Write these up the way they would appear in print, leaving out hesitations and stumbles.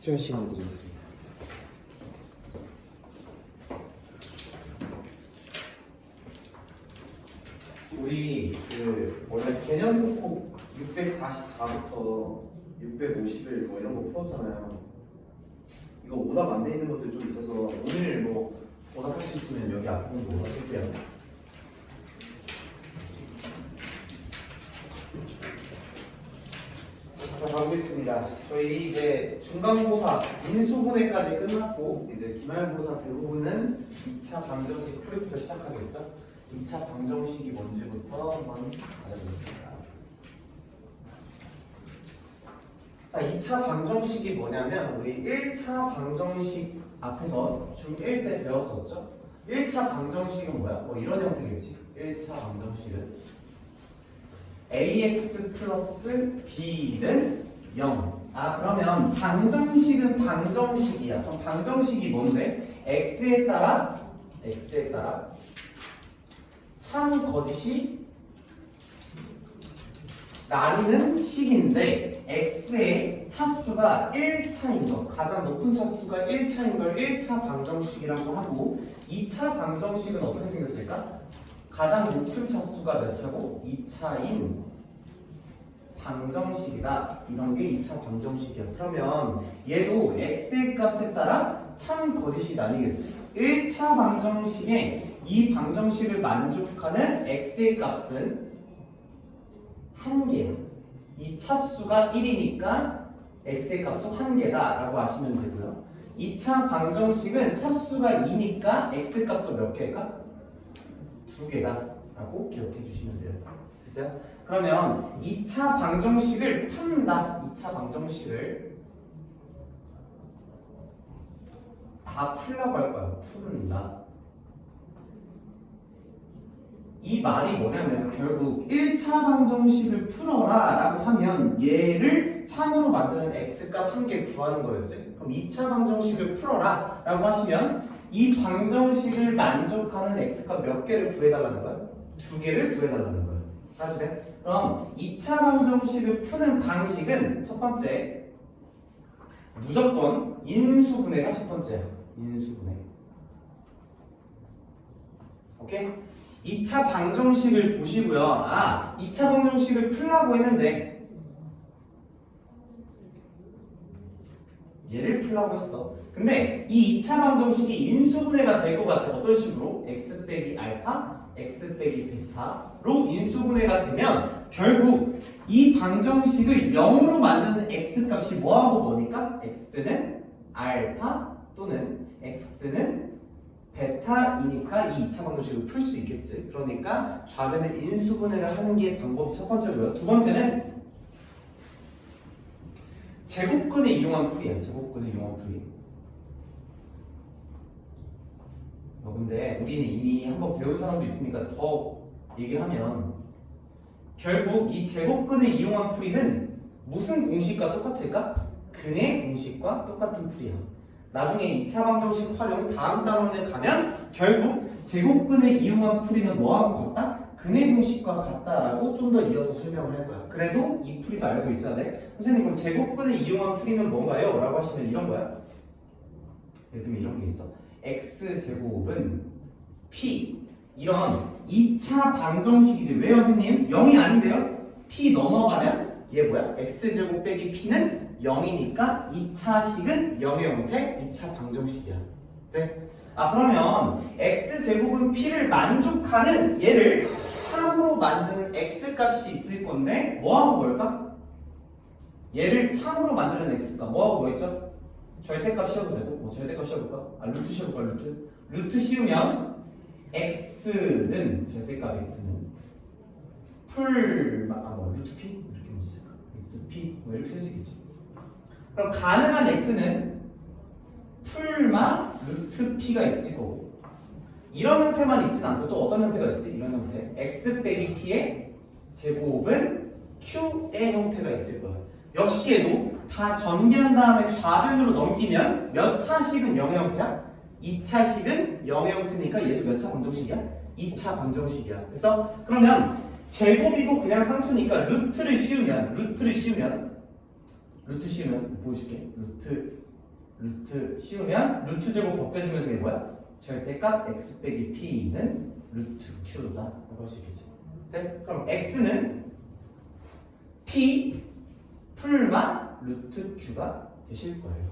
숙제 시간 드리겠습니다. 우리 원래 개념 복습 644부터 651 뭐 이런 거 풀었잖아요. 이거 오답 안 돼 있는 것도 좀 있어서 오늘 뭐 오답할 수 있으면 여기 앞부분 오답할게요. 자, 가보겠습니다. 저희 이제 중간고사 인수분해까지 끝났고 이제 기말고사 대부분은 2차 방정식 풀이부터 시작하겠죠. 2차 방정식이 뭔지부터 한번 알아보겠습니다. 자, 2차 방정식이 뭐냐면 우리 1차 방정식 앞에서 중1 때 배웠었죠. 1차 방정식은 뭐야? 뭐 이런 형태겠지. 1차 방정식은 ax 플러스 b는 0. 아, 그러면 방정식은 방정식이야. 그럼 방정식이 뭔데? x에 따라 참 거짓이 나뉘는 식인데 x의 차수가 1차인 것, 가장 높은 차수가 1차인 걸 1차 방정식이라고 하고 2차 방정식은 어떻게 생겼을까? 가장 높은 차수가 몇 차고? 2차인 방정식이다. 이런 게 2차 방정식이야. 그러면 얘도 x의 값에 따라 참 거짓이 나뉘겠지. 1차 방정식에 이 방정식을 만족하는 x의 값은 1개야. 이 차수가 1이니까 x의 값도 1개다 라고 아시면 되고요. 2차 방정식은 차수가 2니까 x 값도 몇 개일까? 2개다 라고 기억해 주시면 돼요. 됐어요? 그러면 2차 방정식을 푼다. 2차 방정식을 다 풀라고 할 거야. 푼다. 이 말이 뭐냐면 결국 1차 방정식을 풀어라 라고 하면 얘를 참으로 만드는 x값 1개 구하는 거였지. 그럼 2차 방정식을 풀어라 라고 하시면 이 방정식을 만족하는 x값 몇 개를 구해달라는 거야? 2개를 구해달라는 거야. 다시 돼? 그럼 2차 방정식을 푸는 방식은 첫 번째 무조건 인수분해가 첫 번째야. 인수분해. 오케이? 2차 방정식을 보시고요. 아, 2차 방정식을 풀라고 했는데 얘를 풀라고 했어. 근데 이 2차 방정식이 인수분해가 될 것 같아. 어떤 식으로? x 빼기 알파, x 빼기 베타로 인수분해가 되면 결국 이 방정식을 0으로 만드는 x값이 뭐하고 뭐니까? x는 알파 또는 x는 베타이니까 이 2차 방정식을 풀 수 있겠지. 그러니까 좌변의 인수분해를 하는 게 방법이 첫 번째고요. 두 번째는 제곱근을 이용한 풀이야. 제곱근을 이용한 풀이. 근데 우리는 이미 한번 배운 사람도 있으니까 더 얘기를 하면 결국 이 제곱근을 이용한 풀이는 무슨 공식과 똑같을까? 근의 공식과 똑같은 풀이야. 나중에 2차 방정식 활용 다음 단원에 가면 결국 제곱근을 이용한 풀이는 뭐하고 같다? 근의 공식과 같다라고 좀 더 이어서 설명을 할 거야. 그래도 이 풀이도 알고 있어야 돼. 선생님 그럼 제곱근을 이용한 풀이는 뭔가요? 라고 하시면 이런 거야. 예를 들면 이런 게 있어. x제곱은 p 이런 2차 방정식이지. 왜 선생님? 0이 아닌데요? p 넘어가면 얘 뭐야? x제곱 빼기 p는 0이니까 2차식은 0의 형태 2차 방정식이야. 네? 아, 그러면 x제곱은 p를 만족하는 얘를 참으로 만드는 x값이 있을 건데 뭐하고 뭘까? 얘를 참으로 만드는 x값 뭐하고 뭐 있죠? 절대값 씌워도 되고 뭐 절대값 씌워볼까? 아, 루트 씌워볼까? 루트 씌우면 x는 절대값 x는 루트 p? 이렇게 문제 루트 p 뭐 이렇게 쓸 수 있겠죠. 그럼 가능한 x는 풀마 루트 p가 있을 거고 이런 형태만 있진 않고 또 어떤 형태가 있지? 이런 형태 x 빼기 p의 제곱은 q의 형태가 있을 거야. 역시 얘도 다 전개한 다음에 좌변으로 넘기면 몇 차식은 0의 형태야? 2차식은 0의 형태니까 얘도 몇 차 방정식이야? 2차 방정식이야. 그래서 그러면 제곱이고 그냥 상수니까 루트를 씌우면 보여줄게. 루트 루트 씌우면 루트 제곱 벗겨주면서 이게 뭐야? 절대값 x 빼기 p는 루트 q다 라고 할 수 있겠지. 네? 그럼 x는 p 풀만 루트 q가 되실 거예요.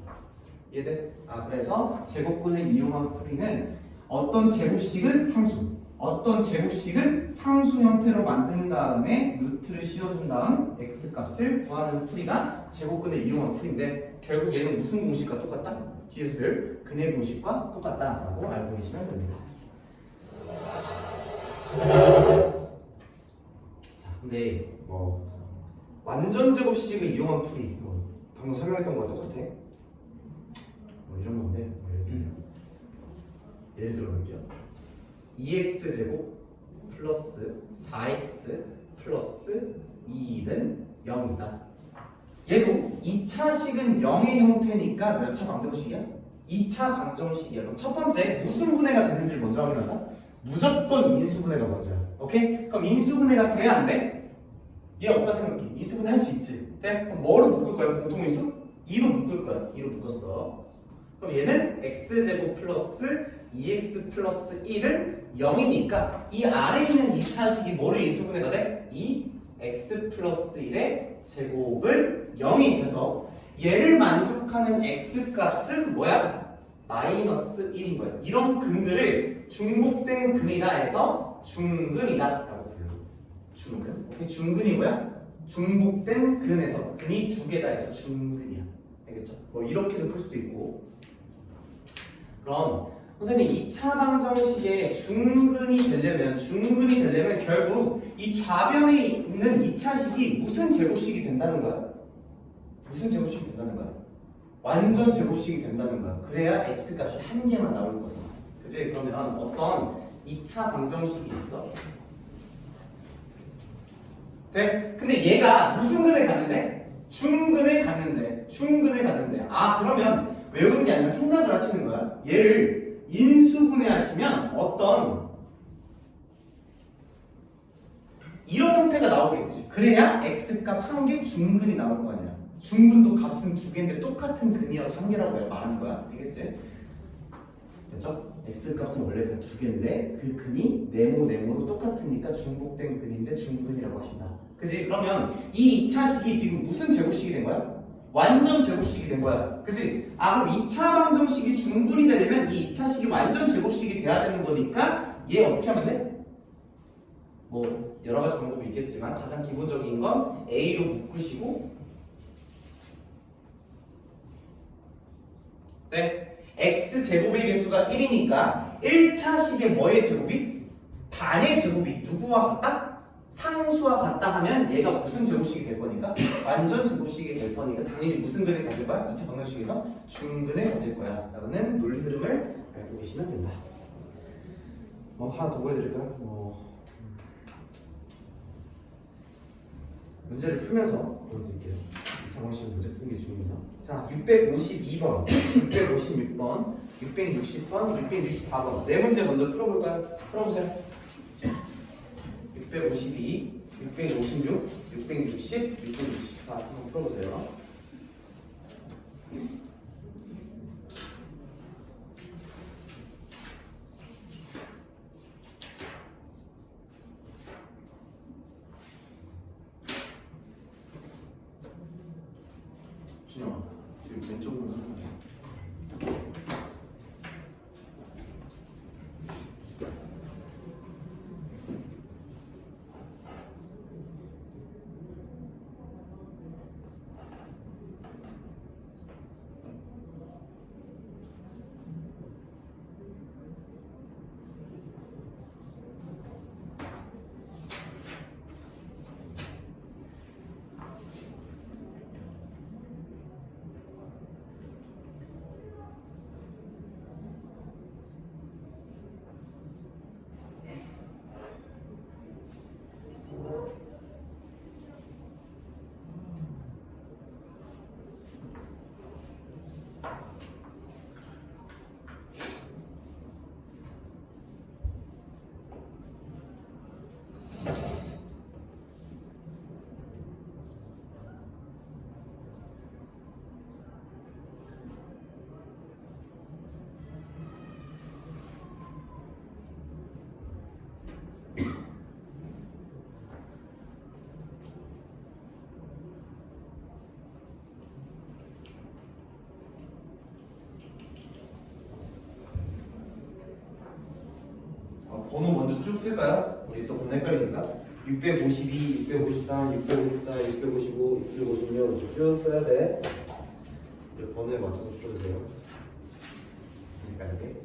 이해돼? 그래서 제곱근을 이용한 풀이는 어떤 제곱식은 상수, 어떤 제곱식은 상수 형태로 만든 다음에 루트를 씌워준 다음 x 값을 구하는 풀이가 제곱근을 이용한 풀인데, 결국 얘는 무슨 공식과 똑같다? 뒤에서 별 근의 공식과 똑같다라고 알고 계시면 됩니다. 자, 근데 뭐 완전 제곱식을 이용한 풀이, 방금 설명했던 거랑 똑같아. 이런 건데, 예를 들어 볼게요. 2x 제곱 플러스 4x 플러스 2는 0이다. 얘도 2차식은 0의 형태니까 몇 차 방정식이야? 2차 방정식이야. 그럼 첫 번째 무슨 분해가 되는지를 먼저 확인한다. 무조건 인수분해가 먼저야. 오케이? 그럼 인수분해가 돼야 안 돼? 얘 없다 생각해. 인수분해 할 수 있지. 돼? 그럼 뭐로 묶을 거야? 공통인수? 2로 묶을 거야. 2로 묶었어. 그럼 얘는 x제곱 플러스 2x 플러스 1은 0이니까 이 아래에 있는 2차식이 뭐를 인수분해가 돼? 2x 플러스 1의 제곱은 0이 돼서 얘를 만족하는 x값은 뭐야? 마이너스 1인 거야. 이런 근들을 중복된 근이다 해서 중근이다 라고 불러. 중근. 오케이? 중근이 뭐야? 중복된 근에서 근이 두 개다 해서 중근이야. 알겠죠? 뭐 이렇게도 풀 수도 있고. 그럼 선생님 2차 방정식의 중근이 되려면 결국 이 좌변에 있는 2차식이 무슨 제곱식이 된다는 거야? 무슨 제곱식이 된다는 거야? 완전 제곱식이 된다는 거야. 그래야 x값이 한 개만 나올 거잖아. 그치? 그러면 어떤 2차 방정식이 있어. 돼? 근데 얘가 무슨 근을 갔는데? 중근을 갔는데. 그러면 외우는 게 아니라 생각을 하시는 거야. 얘를 인수분해하시면 어떤 이런 형태가 나오겠지. 그래야 x값 한 개 중근이 나올 거 아니야. 중근도 값은 두 개인데 똑같은 근이어서 한 개라고 내가 말하는 거야. 알겠지? 됐죠? x값은 원래 다 두 개인데 그 근이 네모로 똑같으니까 중복된 근인데 중근이라고 하신다. 그지? 그러면 이 2차식이 지금 무슨 제곱식이 된 거야? 완전 제곱식이 된 거야. 그치? 그럼 2차 방정식이 중분이 되려면 이 2차식이 완전 제곱식이 돼야 되는 거니까 얘 어떻게 하면 돼? 뭐 여러 가지 방법이 있겠지만 가장 기본적인 건 A로 묶으시고, 네, X 제곱의 개수가 1이니까 1차식의 뭐의 제곱이? 반의 제곱이 누구와 같다? 상수와 같다 하면 얘가 무슨 제곱식이 될 거니까? 완전 제곱식이 될 거니까 당연히 무슨 근을 가질 거야? 2차 방정식에서 중근을 가질 거야 라는 논리 흐름을 알고 계시면 된다. 하나 더 보여드릴까요? 문제를 풀면서 보여드릴게요. 2차 방정식 문제 푸는 게 중요해서. 자, 652번, 656번, 660번, 664번 네 문제 먼저 풀어볼까요? 풀어보세요. 652, 656, 660, 664 한번 풀어보세요. 준영아, 지금 왼쪽으로 하는 거야. 번호 먼저 쭉 쓸까요? 우리 또 겁나 헷갈리니까. 652, 653, 654, 655, 656 이렇게 쭉 써야 돼. 번호에 맞춰서 풀어주세요. 헷갈리게.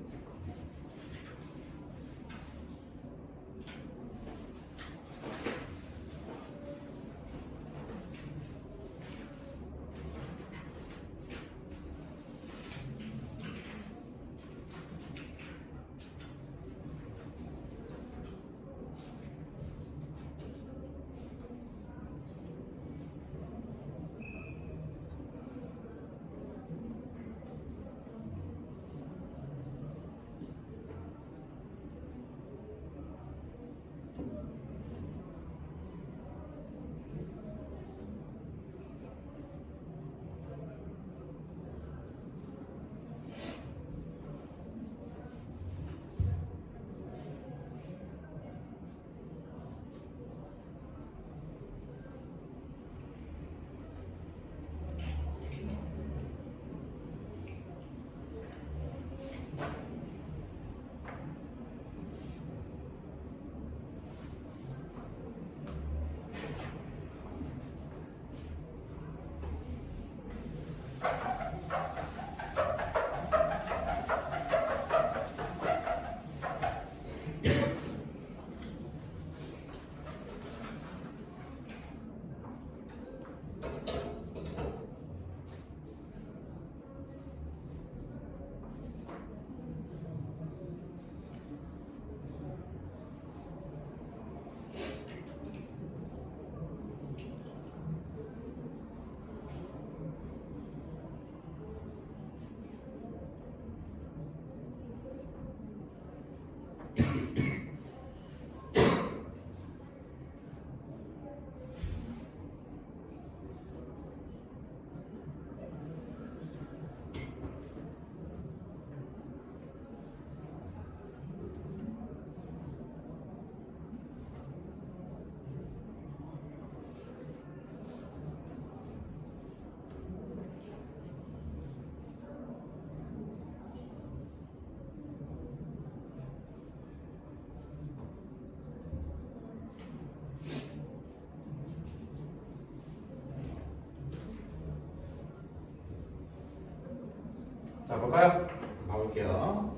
자, 볼까요? 가볼게요.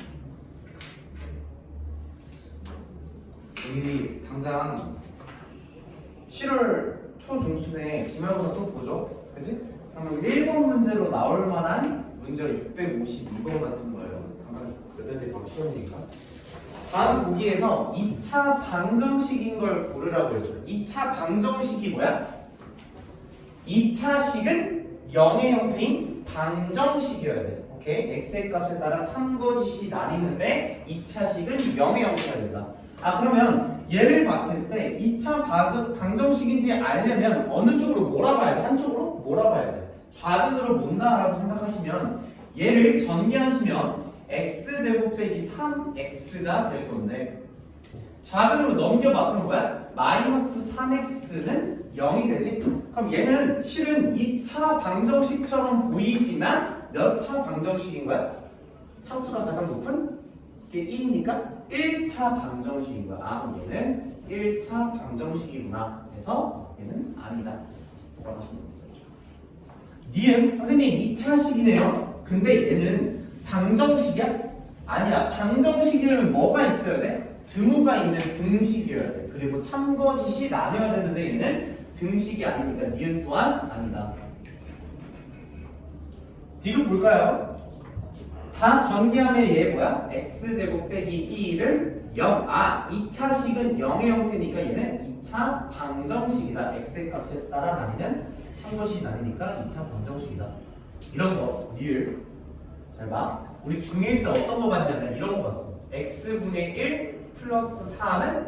우리 당장 7월 초중순에 기말고사 또 보죠? 그치? 그러면 1번 문제로 나올 만한 문제가 652번 같은 거예요. 당장 여자들이 바로 시험이니까. 다음 보기에서 2차 방정식인 걸 고르라고 했어요. 2차 방정식이 뭐야? 2차 식은 0의 형태인 방정식이어야 돼. 오케이? x의 값에 따라 참거짓이 나뉘는데 2차 식은 0의 형태가 된다. 아, 그러면 얘를 봤을 때 2차 방정식인지 알려면 어느 쪽으로 몰아봐야 돼? 한쪽으로 몰아봐야 돼. 좌변으로 못나라고 생각하시면 얘를 전개하시면 x제곱 빼기 3x가 될 건데 좌변으로 넘겨봐. 그럼 뭐야? 마이너스 3x는 0이 되지? 그럼 얘는 실은 2차 방정식처럼 보이지만 몇 차 방정식인 거야? 차수가 가장 높은? 이게 1이니까 1차 방정식인 거야. 아, 그럼 얘는 1차 방정식이구나 해서 얘는 아니다. 돌아가시면 됩니다. 니은 선생님 2차식이네요. 근데 얘는 방정식이야? 아니야. 방정식이라면 뭐가 있어야 돼? 등호가 있는 등식이어야 돼. 그리고 참거짓이 나뉘어야 되는데 얘는 등식이 아니니까 니은 또한 아니다. 디귿 볼까요? 다 전개하면 얘 뭐야? x제곱 빼기 2를 0. 아, 2차식은 0의 형태니까 얘는 2차 방정식이다. x의 값에 따라 나뉘는 참거짓이 나뉘니까 2차 방정식이다. 이런 거, 니을 잘 봐. 우리 중1 때 어떤 거 봤냐면 이런 거 봤어. x분의 1 플러스 4는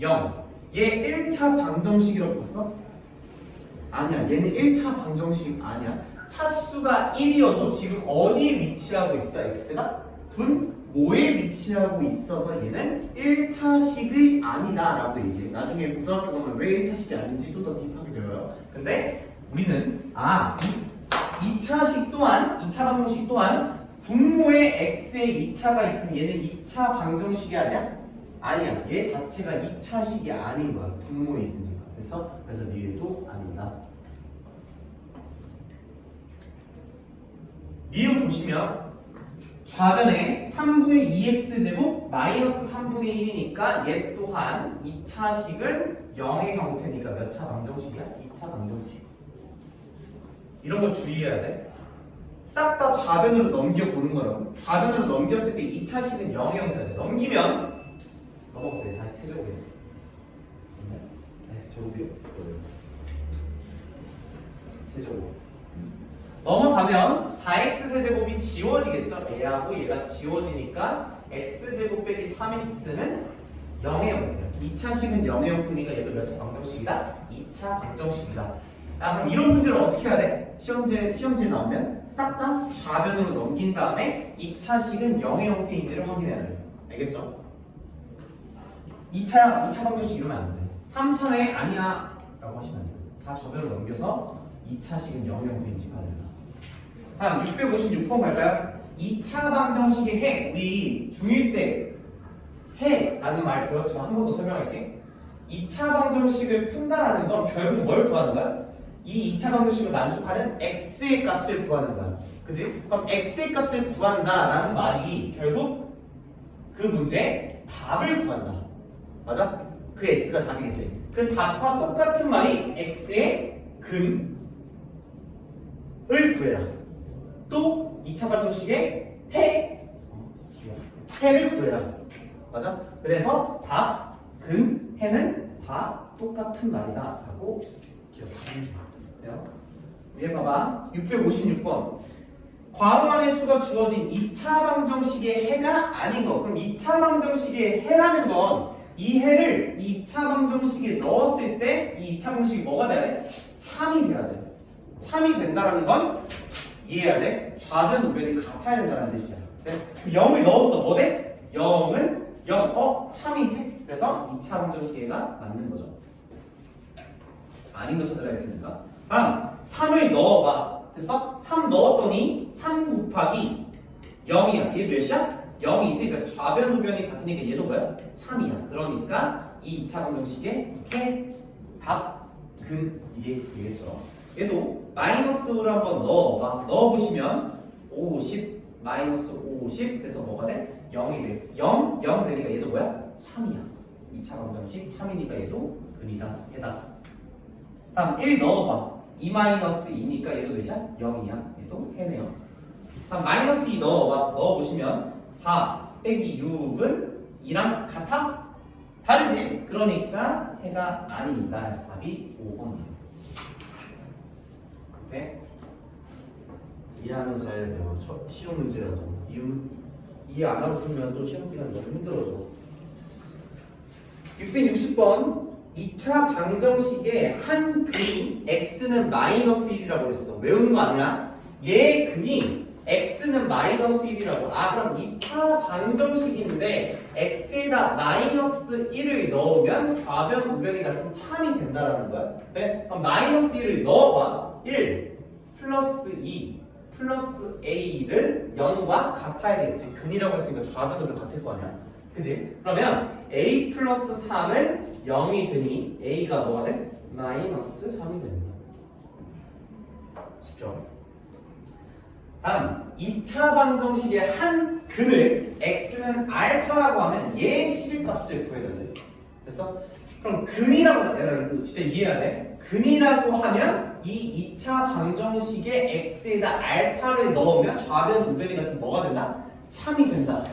0. 얘 1차 방정식이라고 봤어? 아니야. 얘는 1차 방정식 아니야. 차수가 1이어도 지금 어디에 위치하고 있어? x가? 분 5에 위치하고 있어서 얘는 1차식이 아니다 라고 얘기해. 나중에 고등학교 가면 왜 1차식이 아닌지 좀 더 딥하게 배워요. 근데 우리는 2차식 또한 2차 방정식 또한 분모에 x에 2차가 있으면 얘는 2차 방정식이 아니야? 아니야. 얘 자체가 2차식이 아닌 거야. 분모에 있으니까. 됐어? 그래서 니은도 아니다. 니은 보시면 좌변에 3분의 2x제곱 마이너스 3분의 1이니까 얘 또한 2차식은 0의 형태니까 몇 차 방정식이야? 2차 방정식. 이런 거 주의해야 돼. 싹 다 좌변으로 넘겨보는 거라고. 좌변으로 넘겼을 때 2차식은 0의 형태야. 넘기면 넘어갔어요. 4x제곱이요. 4x제곱이요? 세제곱. 넘어가면 4x세제곱이 지워지겠죠? 얘하고 얘가 지워지니까 x제곱 빼기 3x는 0의 형태야. 2차식은 0의 형태니까 얘도 몇 차 방정식이다? 2차 방정식이다. 그럼 이런 문제를 어떻게 해야 돼? 시험지에 나오면 싹 다 좌변으로 넘긴 다음에 2차식은 0의 형태인지를 확인해야 돼. 알겠죠? 2차 방정식 이러면 안 돼. 3차에 아니야 라고 하시면 안 돼. 다 좌변으로 넘겨서 2차식은 0의 형태인지 봐야 된다. 다음 656번 갈까요? 2차 방정식의 해. 우리 중1 때 해라는 말 배웠지만 한 번 더 설명할게. 2차 방정식을 푼다라는 건 결국 뭘 구하는 거야? 이 2차 방정식을 만족하는 x의 값을 구하는 거야. 그지? 그럼 x의 값을 구한다라는 말이 결국 그 문제의 답을 구한다. 맞아? 그 x가 답이겠지. 그 답과 똑같은 말이 x의 근을 구해라. 또 2차 방정식의 해를 구해라. 맞아? 그래서 답, 근, 해는 다 똑같은 말이다 라고 기억하면 돼요. 위에 봐봐. 656번. 괄호 안의 수가 주어진 2차 방정식의 해가 아닌 거. 그럼 2차 방정식의 해라는 건 이 해를 2차 방정식에 넣었을 때 이 2차 방정식이 뭐가 돼야 돼? 참이 돼야 돼. 참이 된다라는 건 이해해야 돼. 좌변 우변이 같아야 된다는 뜻이야. 0을 넣었어. 뭐 돼? 0은 0. 참이지? 그래서 2차 방정식에가 맞는 거죠. 아닌 거 찾으라 했으니까. 다음 3을 넣어봐. 됐어? 3 넣었더니 3 곱하기 0이야. 얘 몇이야? 0이지. 그래서 좌변 우변이 같으니까 얘도 뭐야? 참이야. 그러니까 이 2차 방정식의 해, 답, 근 이게 되겠죠. 얘도 마이너스로 한번 넣어봐. 넣어보시면 50 마이너스 50 돼서 뭐가 돼? 0이 돼. 0 되니까 얘도 뭐야? 참이야. 2차 방정식 참이니까 얘도 근이다. 해다. 다음 1 넣어봐. 2 마이너스 2니까 얘도 몇이야? 0이야. 얘도 해네요. 다음 마이너스 2 넣어봐. 넣어보시면 4 빼기 6은 2랑 같아? 다르지? 그러니까 해가 아니다. 해서 답이 5번이에요. 오케이? 이해하면서 해야 돼요. 시험 문제라도 이해 안 하고 풀면 또 시험 기간 너무 힘들어져. 660번 2차 방정식의 한 근이 x는 마이너스 1이라고 했어. 외우는 거 아니야? 얘 근이 x는 마이너스 1이라고. 그럼 2차 방정식인데 x에다 마이너스 1을 넣으면 좌변 우변이 같은 참이 된다라는 거야. 네? 그럼 마이너스 1을 넣어봐. 1 플러스 2 플러스 a는 0과 같아야겠지. 근이라고 했으니까 좌변 우변 같을 거 아니야. 그지? 그러면 a 플러스 3은 0이 되니 a가 뭐가 돼? 마이너스 3이 된다. 쉽죠? 다음 2차 방정식의 한 근을 x는 알파라고 하면 얘 실값을 구해야 돼. 됐어? 그럼 근이라고 얘들아 이거 진짜 이해해야 돼. 근이라고 하면 이 2차 방정식에 x에다 알파를 넣으면 좌변 우변이 같은 뭐가 된다? 참이 된다.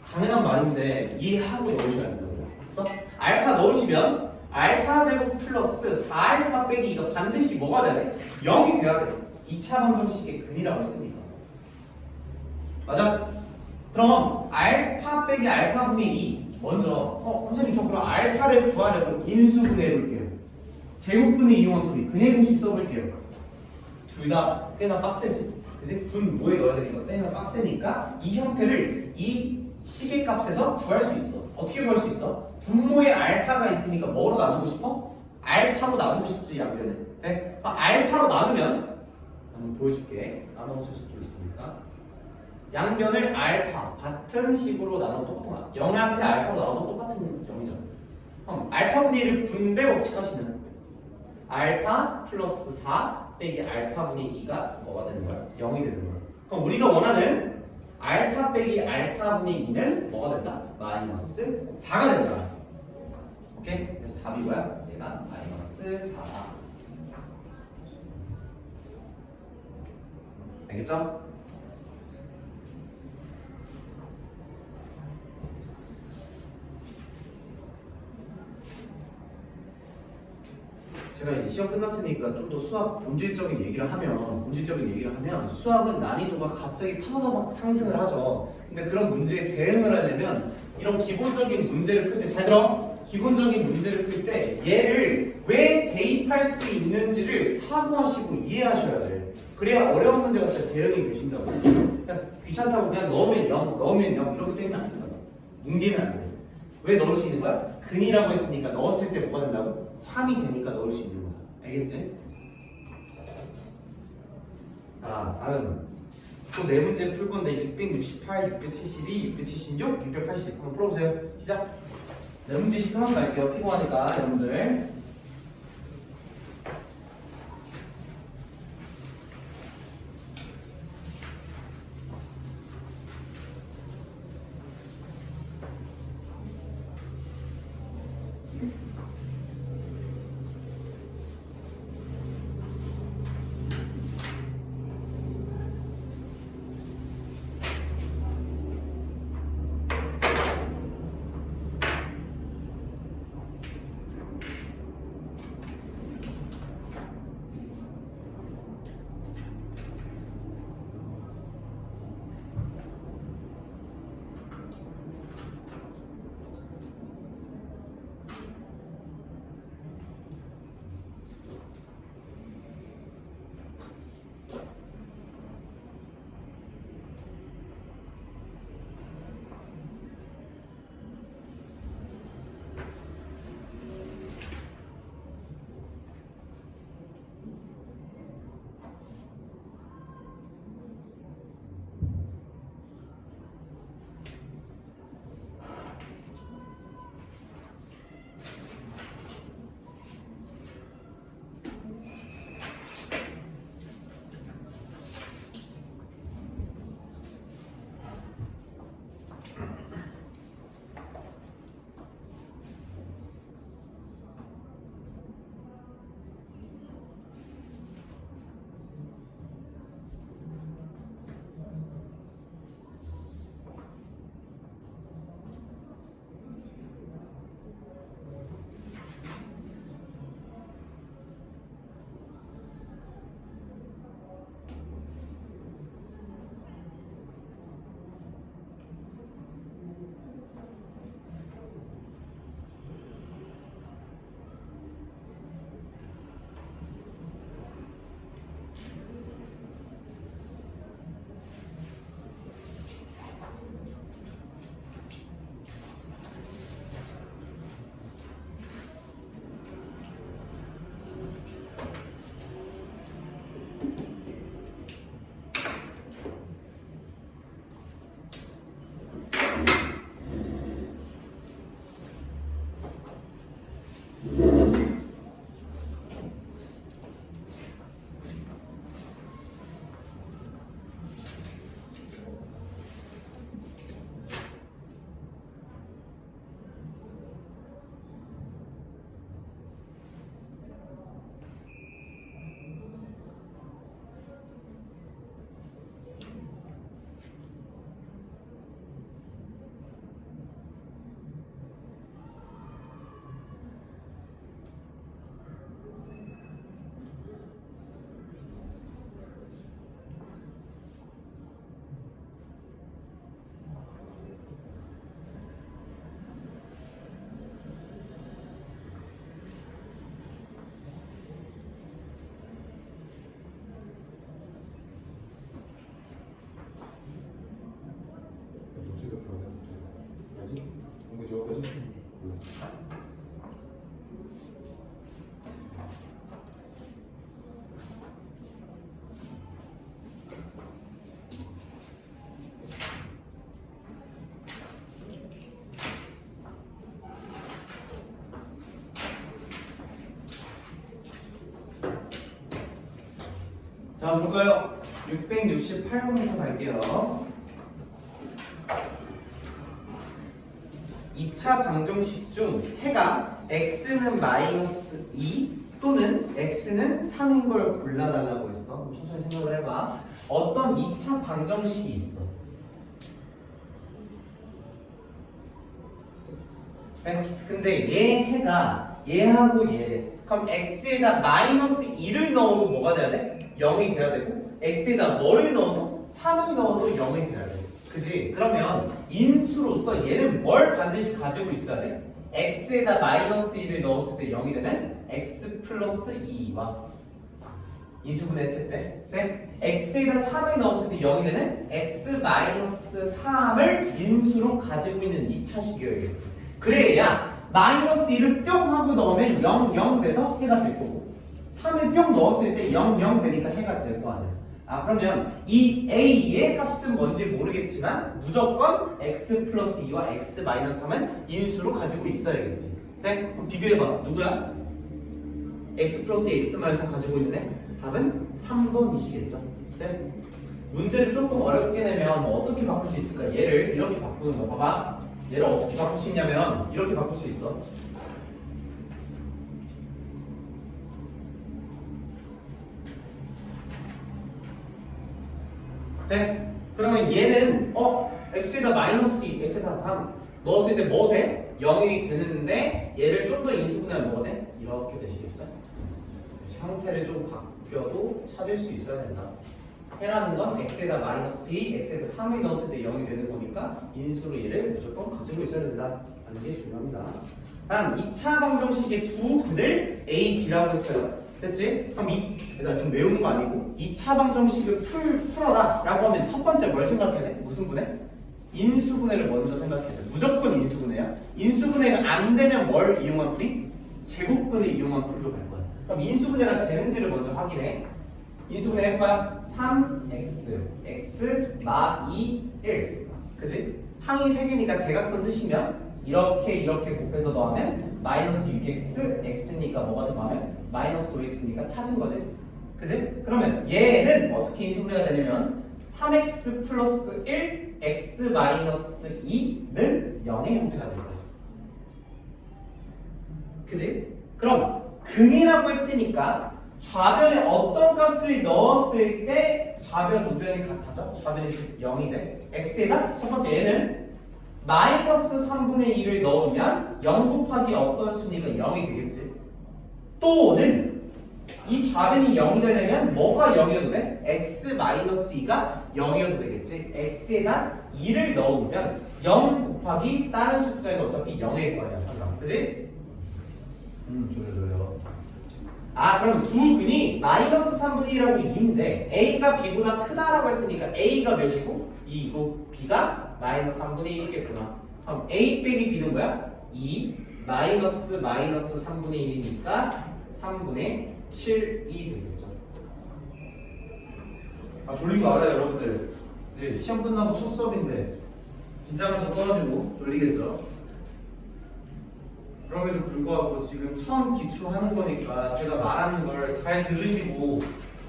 당연한 말인데 이해하고 넣으셔야 된다고. 됐어? 알파 넣으시면 알파 제곱 플러스 4알파 빼기 2가 반드시 뭐가 돼야 돼? 0이 돼야 돼. 2차 방정식의 근이라고 했으니까. 맞아? 그럼 알파 빼기 알파 분의 2 먼저 선생님 저 그럼 알파를 구하려고 인수분해 해볼게요. 제곱분의 이용한 풀이 근의 공식 써볼게요. 둘 다 꽤나 빡세지. 그치? 분모에 넣어야 되니까 꽤나 빡세니까 이 형태를 이 시계값에서 구할 수 있어. 어떻게 구할 수 있어? 분모에 알파가 있으니까 뭐로 나누고 싶어? 알파로 나누고 싶지 양변을. 네? 알파로 나누면 한번 보여줄게. 나눠 쓸 수도 있으니까 양변을 알파 같은 식으로 나눠도 똑같은 거야. 0한테 알파로 나눠도 똑같은 0이잖아. 그럼 알파분의 1을 분배 법칙 하시면 알파 플러스 4 빼기 알파분의 2가 뭐가 되는 거야? 0이 되는 거야. 그럼 우리가 원하는 알파 빼기 알파분의 2는 뭐가 된다? 마이너스 4가 된다. 오케이? 그래서 답이 뭐야? 얘가 마이너스 4. 알겠죠? 제가 이제 시험 끝났으니까 좀 더 수학 본질적인 얘기를 하면 수학은 난이도가 갑자기 파바바박 상승을 하죠. 근데 그런 문제에 대응을 하려면 이런 기본적인 문제를 풀 때 잘 들어. 기본적인 문제를 풀 때 얘를 왜 대입할 수 있는지를 사고하시고 이해하셔야 돼. 그래야 어려운 문제 같을 때 대응이 되신다고. 그냥 귀찮다고 그냥 넣으면 0 이렇게 되면 안 된다고. 뭉개면 안 돼. 왜 넣을 수 있는 거야? 근이라고 했으니까 넣었을 때 뭐가 된다고? 참이 되니까 넣을 수 있는 거야. 알겠지? 자, 다음 또 네 문제 풀 건데 668, 672, 676, 680 한번 풀어보세요. 시작. 네 문제씩 한번 갈게요. 피곤하니까 여러분들. 다음 볼까요? 668번부터 갈게요. 2차 방정식 중 해가 x는 마이너스 2 또는 x는 3인 걸 골라달라고 했어. 천천히 생각을 해봐. 어떤 2차 방정식이 있어. 네? 근데 얘 해가 얘하고 얘래. 그럼 x에다 마이너스 2를 넣어도 뭐가 돼야 돼? 0이 돼야 되고 x에다 뭐를 넣어도 3을 넣어도 0이 돼야 돼. 그지? 그러면 인수로서 얘는 뭘 반드시 가지고 있어야 돼? x에다 마이너스 2를 넣었을 때 0이 되는 x 플러스 2와 인수분해했을 때 네? x에다 3을 넣었을 때 0이 되는 x 마이너스 3을 인수로 가지고 있는 2차식이어야겠지. 그래야 마이너스 2를 뿅 하고 넣으면 0, 0 돼서 해가 될 거고 3을 뿅 넣었을 때 0, 0 되니까 해가 될 거 아니야. 그러면 이 a의 값은 뭔지 모르겠지만 무조건 x 플러스 2와 x 마이너스 3은 인수로 가지고 있어야겠지. 네? 그럼 비교해봐. 누구야? x 플러스 x 마이너스 3 가지고 있는 애? 답은 3번이시겠죠. 네? 문제를 조금 어렵게 내면 뭐 어떻게 바꿀 수 있을까? 얘를 이렇게 바꾸는 거 봐봐. 얘를 어떻게 바꿀 수 있냐면 이렇게 바꿀 수 있어. 네? 그러면 얘는 x에다 마이너스 2, x에다 3 넣었을 때 뭐 돼? 0이 되는데 얘를 좀 더 인수분해하면 뭐가 돼? 이렇게 되시겠죠? 형태를 좀 바뀌어도 찾을 수 있어야 된다. 해라는 건 x에다 마이너스 2, x에다 3을 넣었을 때 0이 되는 거니까 인수로 얘를 무조건 가지고 있어야 된다 하는 게 중요합니다. 다음 2차 방정식의 두 근을 a, b라고 했어요. 됐지? 그럼 얘들아 지금 외우는 거 아니고 2차 방정식을 풀어라 라고 하면 첫 번째 뭘 생각해야 돼? 무슨 분해? 인수분해를 먼저 생각해야 돼. 무조건 인수분해야. 인수분해가 안 되면 뭘 이용한 풀이? 제곱근을 이용한 풀로 갈 거야. 그럼 인수분해가 되는지를 먼저 확인해. 인수분해 할 거야? 3x, x, 마, 2, 1. 그지? 항이 3개니까 대각선 쓰시면 이렇게 곱해서 더하면 마이너스 6x, x니까 뭐가 더하면 마이너스 5x니까 찾은 거지. 그지? 그러면 얘는 어떻게 인수분해가 되냐면 3x 플러스 1, x 마이너스 2는 0의 형태가 될 거야. 그지? 그럼 근이라고 했으니까 좌변에 어떤 값을 넣었을 때 좌변 우변이 같아져? 좌변이 즉 0이 돼. x에다 첫 번째 얘는 마이너스 3분의 2를 넣으면 0 곱하기 어떤 순위가 0이 되겠지. 또는 이 좌변이 0이 되려면 뭐가 0이어도 돼? x 마이너스 2가 0이어도 되겠지. x에다 2를 넣으면 0 곱하기 다른 숫자는 어차피 0일 거야. 그지? 조려줘요. 그럼 두 근이 마이너스 3분의 1하고 2인데 a가 b보다 크다라고 했으니까 a가 몇이고 2이고 b가 마이너스 3분의 1이겠구나. 그럼 a 빼기 b는 뭐야? 2 마이너스 3분의 1이니까 3분의 7이 되겠죠. 졸린 거 알아요 여러분들. 이제 시험 끝나고 첫 수업인데 긴장감도 떨어지고 졸리겠죠. 그럼에도 불구하고 지금 처음 기초하는 거니까 제가 말하는 걸 잘 들으시고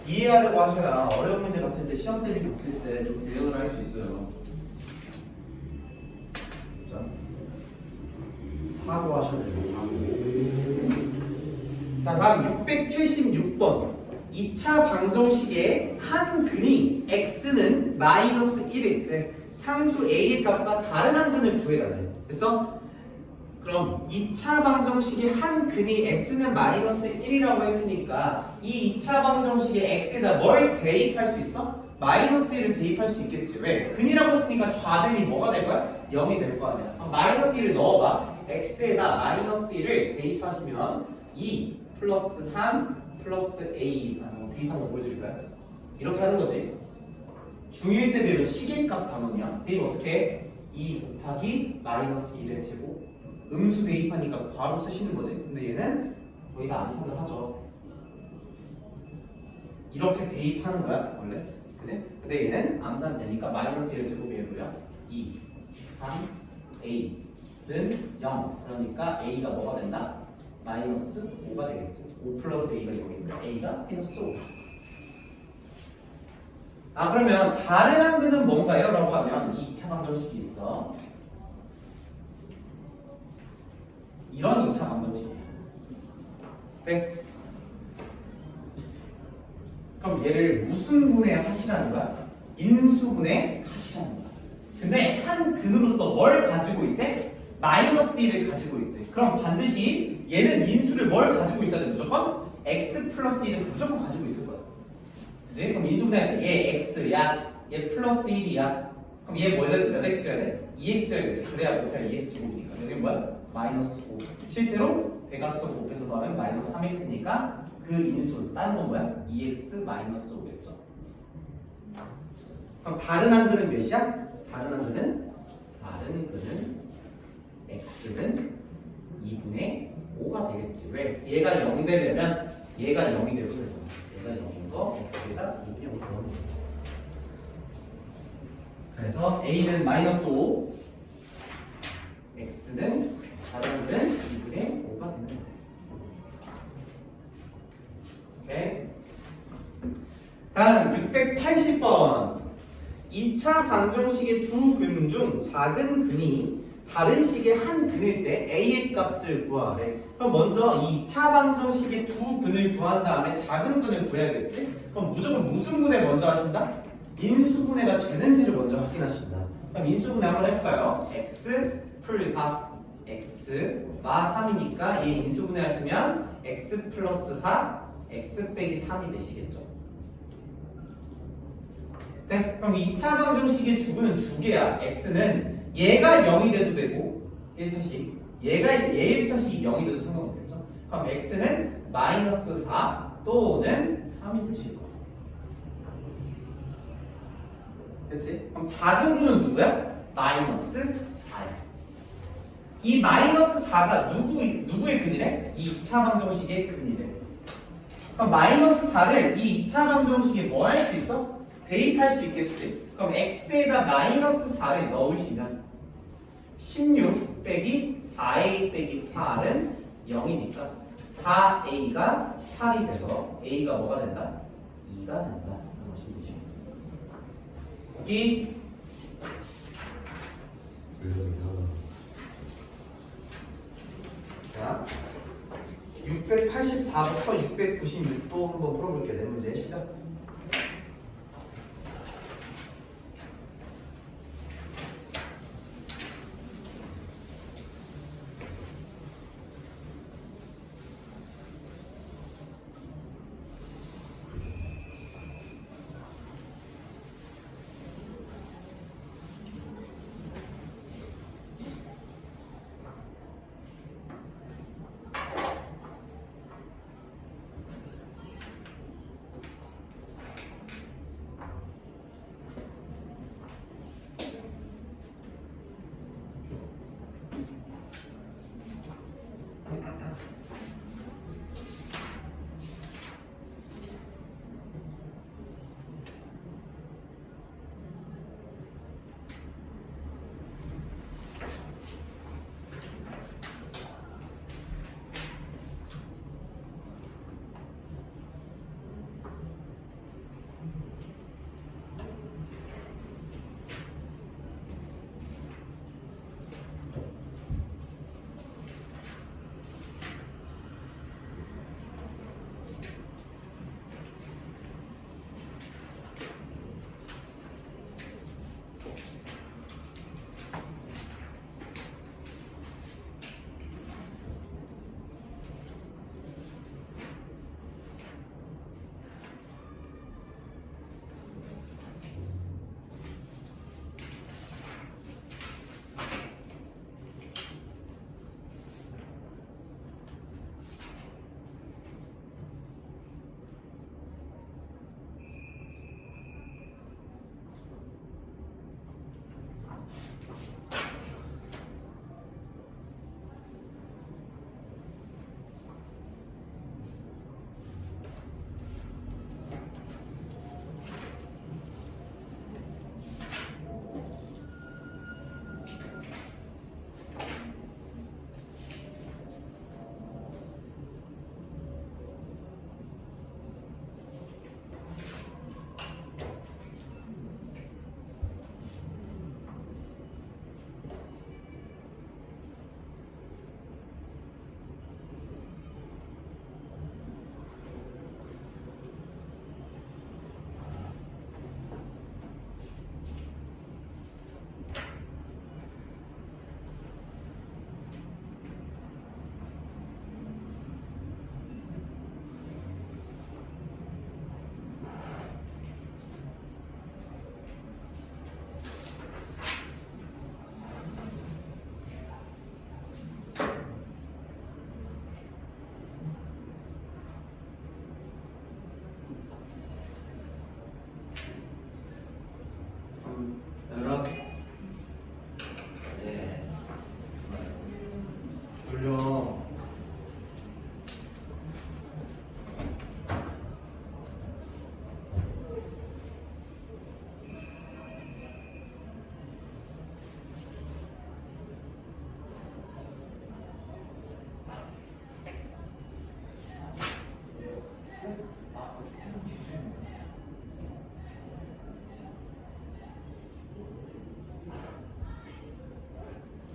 이해하려고 하셔야 어려운 문제 봤을 때 시험 대비 봤을 때 좀 대응을 할 수 있어요. 자, 사고하셔야 돼요. 사고. 자, 다음 676번 2차 방정식의 한 근이 x는 마이너스 1일 때 상수 a의 값과 다른 한 근을 구해달래요. 됐어? 그럼 2차 방정식의 한 근이 x는 마이너스 1이라고 했으니까 이 2차 방정식의 x에다 뭘 대입할 수 있어? 마이너스 1을 대입할 수 있겠지. 왜? 근이라고 했으니까 좌변이 뭐가 될 거야? 0이 될 거 아니야. 그럼 마이너스 1을 넣어봐. x에다 마이너스 1을 대입하시면 2 플러스 3 플러스 a 대입하는 거 보여줄까요? 이렇게 하는 거지. 중1 때 배운 시계값 단원이야. 대입 어떻게 해? 2 곱하기 마이너스 1의 제곱. 음수 대입하니까 괄호 쓰시는 거지. 근데 얘는 거의 다 암산을 하죠. 이렇게 대입하는 거야 원래. 그치? 근데 얘는 암산되니까 마이너스 1의 제곱이 뭐야? 2, 3, a는 0. 그러니까 a가 뭐가 된다? 마이너스 5가 되겠지. 5 플러스 a가 0이니까 a가 마이너스 5. 아 그러면 다른 한글은 뭔가요? 라고 하면 2차 방정식이 있어. 이런 2차 방정식이야. 네? 그럼 얘를 무슨 분해 하시라는 거야? 인수분해 하시라는 거야. 근데 한 근으로서 뭘 가지고 있대? 마이너스 1을 가지고 있대. 그럼 반드시 얘는 인수를 뭘 가지고 있어야 돼? 무조건 x 플러스 1을 무조건 가지고 있을 거야. 그지? 그럼 인수분해할 때 얘 x야, 얘 플러스 1이야. 그럼 얘 몇 x여야 돼? 2x여야 되지. 그래야 못해 2x 제곱이니까. 여기 뭐야? 마이너스 5. 실제로 대각선 곱해서 더하면 마이너스 3x니까 그 인수 다른 건 뭐야? 2x 마이너스 5겠죠. 그럼 다른 한글은 몇이야? 다른 한글은 x는 2분의 5가 되겠지. 왜? 얘가 0 되려면 얘가 0이 되도 되잖아. 얘가 0인 거 x에다 2분의 5 넣으면 돼. 그래서 a는 마이너스 5, x는 다른 한글은 2분의 5가 되는 거야. 오케이. 다음 680번. 2차 방정식의 두 근 중 작은 근이 다른 식의 한 근일 때 a의 값을 구하래. 그럼 먼저 2차 방정식의 두 근을 구한 다음에 작은 근을 구해야겠지? 그럼 무조건 무슨 분해 먼저 하신다? 인수분해가 되는지를 먼저 확인하신다. 그럼 인수분해 한번 해볼까요? x 풀 4, x가 3이니까 얘 인수분해 하시면 x 플러스 4, x 빼기 3이 되시겠죠? 네? 그럼 2차 방정식의 두 근은 두 개야. x는 얘가 0이 돼도 되고 1차식 얘 1차식이 0이 돼도 상관없겠죠? 그럼 x는 마이너스 4 또는 3이 되실 거야. 됐지? 그럼 작은 근은 누구야? 마이너스 4야. 이 마이너스 4가 누구의 근이래? 이 2차 방정식의 근이래. 그럼 마이너스 4를 이 2차 방정식에 뭐 할 수 있어? 대입할 수 있겠지. 그럼 x에다 마이너스 4를 넣으시면 16 빼기 4a 빼기 8은 0이니까 4a가 8이 돼서 a가 뭐가 된다? 2가 된다. 보시면 되시겠죠. 오케이? 자, 684부터 696도 한번 풀어볼게요. 네 문제 시작.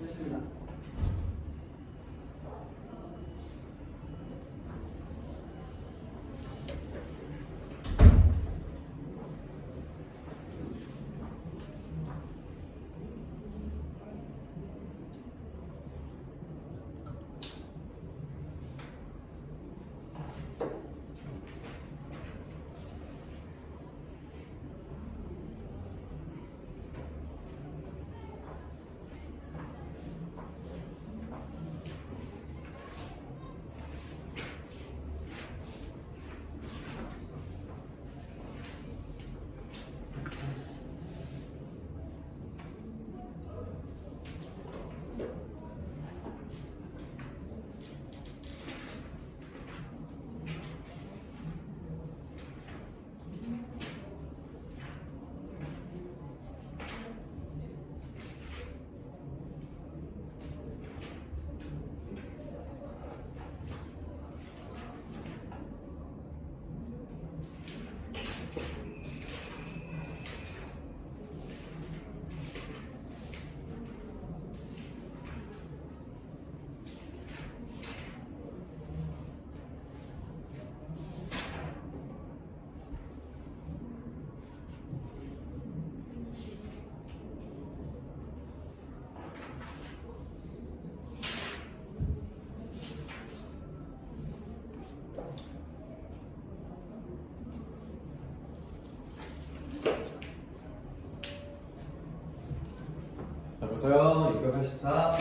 됐습니다. 자, 볼까요? 684.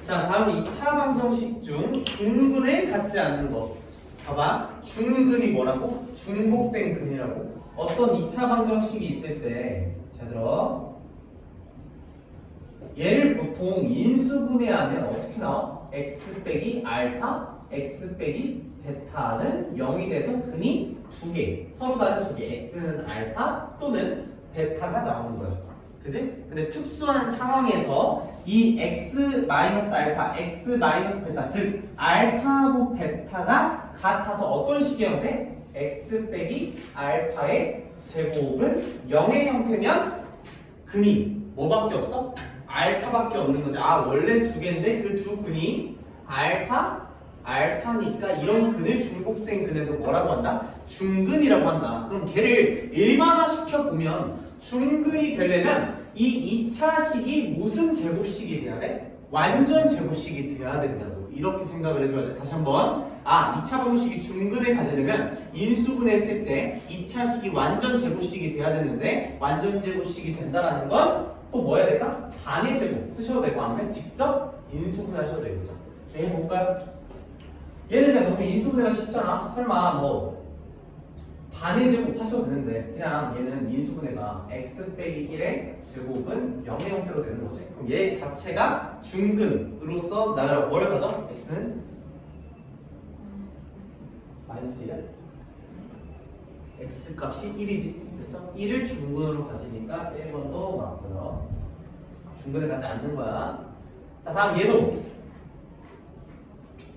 자, 다음 2차 방정식 중 중근을 갖지 않는 것. 봐봐. 중근이 뭐라고? 중복된 근이라고. 어떤 2차 방정식이 있을 때, 잘 들어. 얘를 보통 인수분해하면 어떻게 나와? x 빼기 알파, x 빼기 베타는 0이 돼서 근이 2개. 서로 다른 2개. x는 알파 또는 베타가 나오는 거야. 그지? 근데 특수한 상황에서 이 x 마이너스 알파, x 마이너스 베타, 즉 알파하고 베타가 같아서 어떤 식의 형태? x 빼기 알파의 제곱은 0의 형태면 근이 뭐밖에 없어? 알파밖에 없는 거지. 아, 원래 2개인데 그 두 근이 알파니까 이런 근을 중복된 근에서 뭐라고 한다? 중근이라고 한다. 그럼 걔를 일반화시켜 보면 중근이 되려면 이 2차식이 무슨 제곱식이 돼야 돼? 완전 제곱식이 돼야 된다고. 이렇게 생각을 해줘야 돼. 다시 한번. 2차 방정식이 중근을 가지려면 인수분해했을 때 2차식이 완전 제곱식이 돼야 되는데 완전 제곱식이 된다는 건 또 뭐 해야 될까? 반의 제곱 쓰셔도 되고 아니면 직접 인수분해 하셔도 되겠죠. 해볼까요? 얘는 그냥 너무 인수분해가 쉽잖아. 설마 뭐 반의 제곱 하셔도 되는데 그냥 얘는 인수분해가 x 빼기 1의 제곱은 0의 형태로 되는 거지. 그럼 얘 자체가 중근으로서 나를 뭘 가져? x는 마이너스 1. x 값이 1이지. 됐어? 1을 중근으로 가지니까 1번도 맞고요. 중근을 가지 않는 거야. 자, 다음 얘도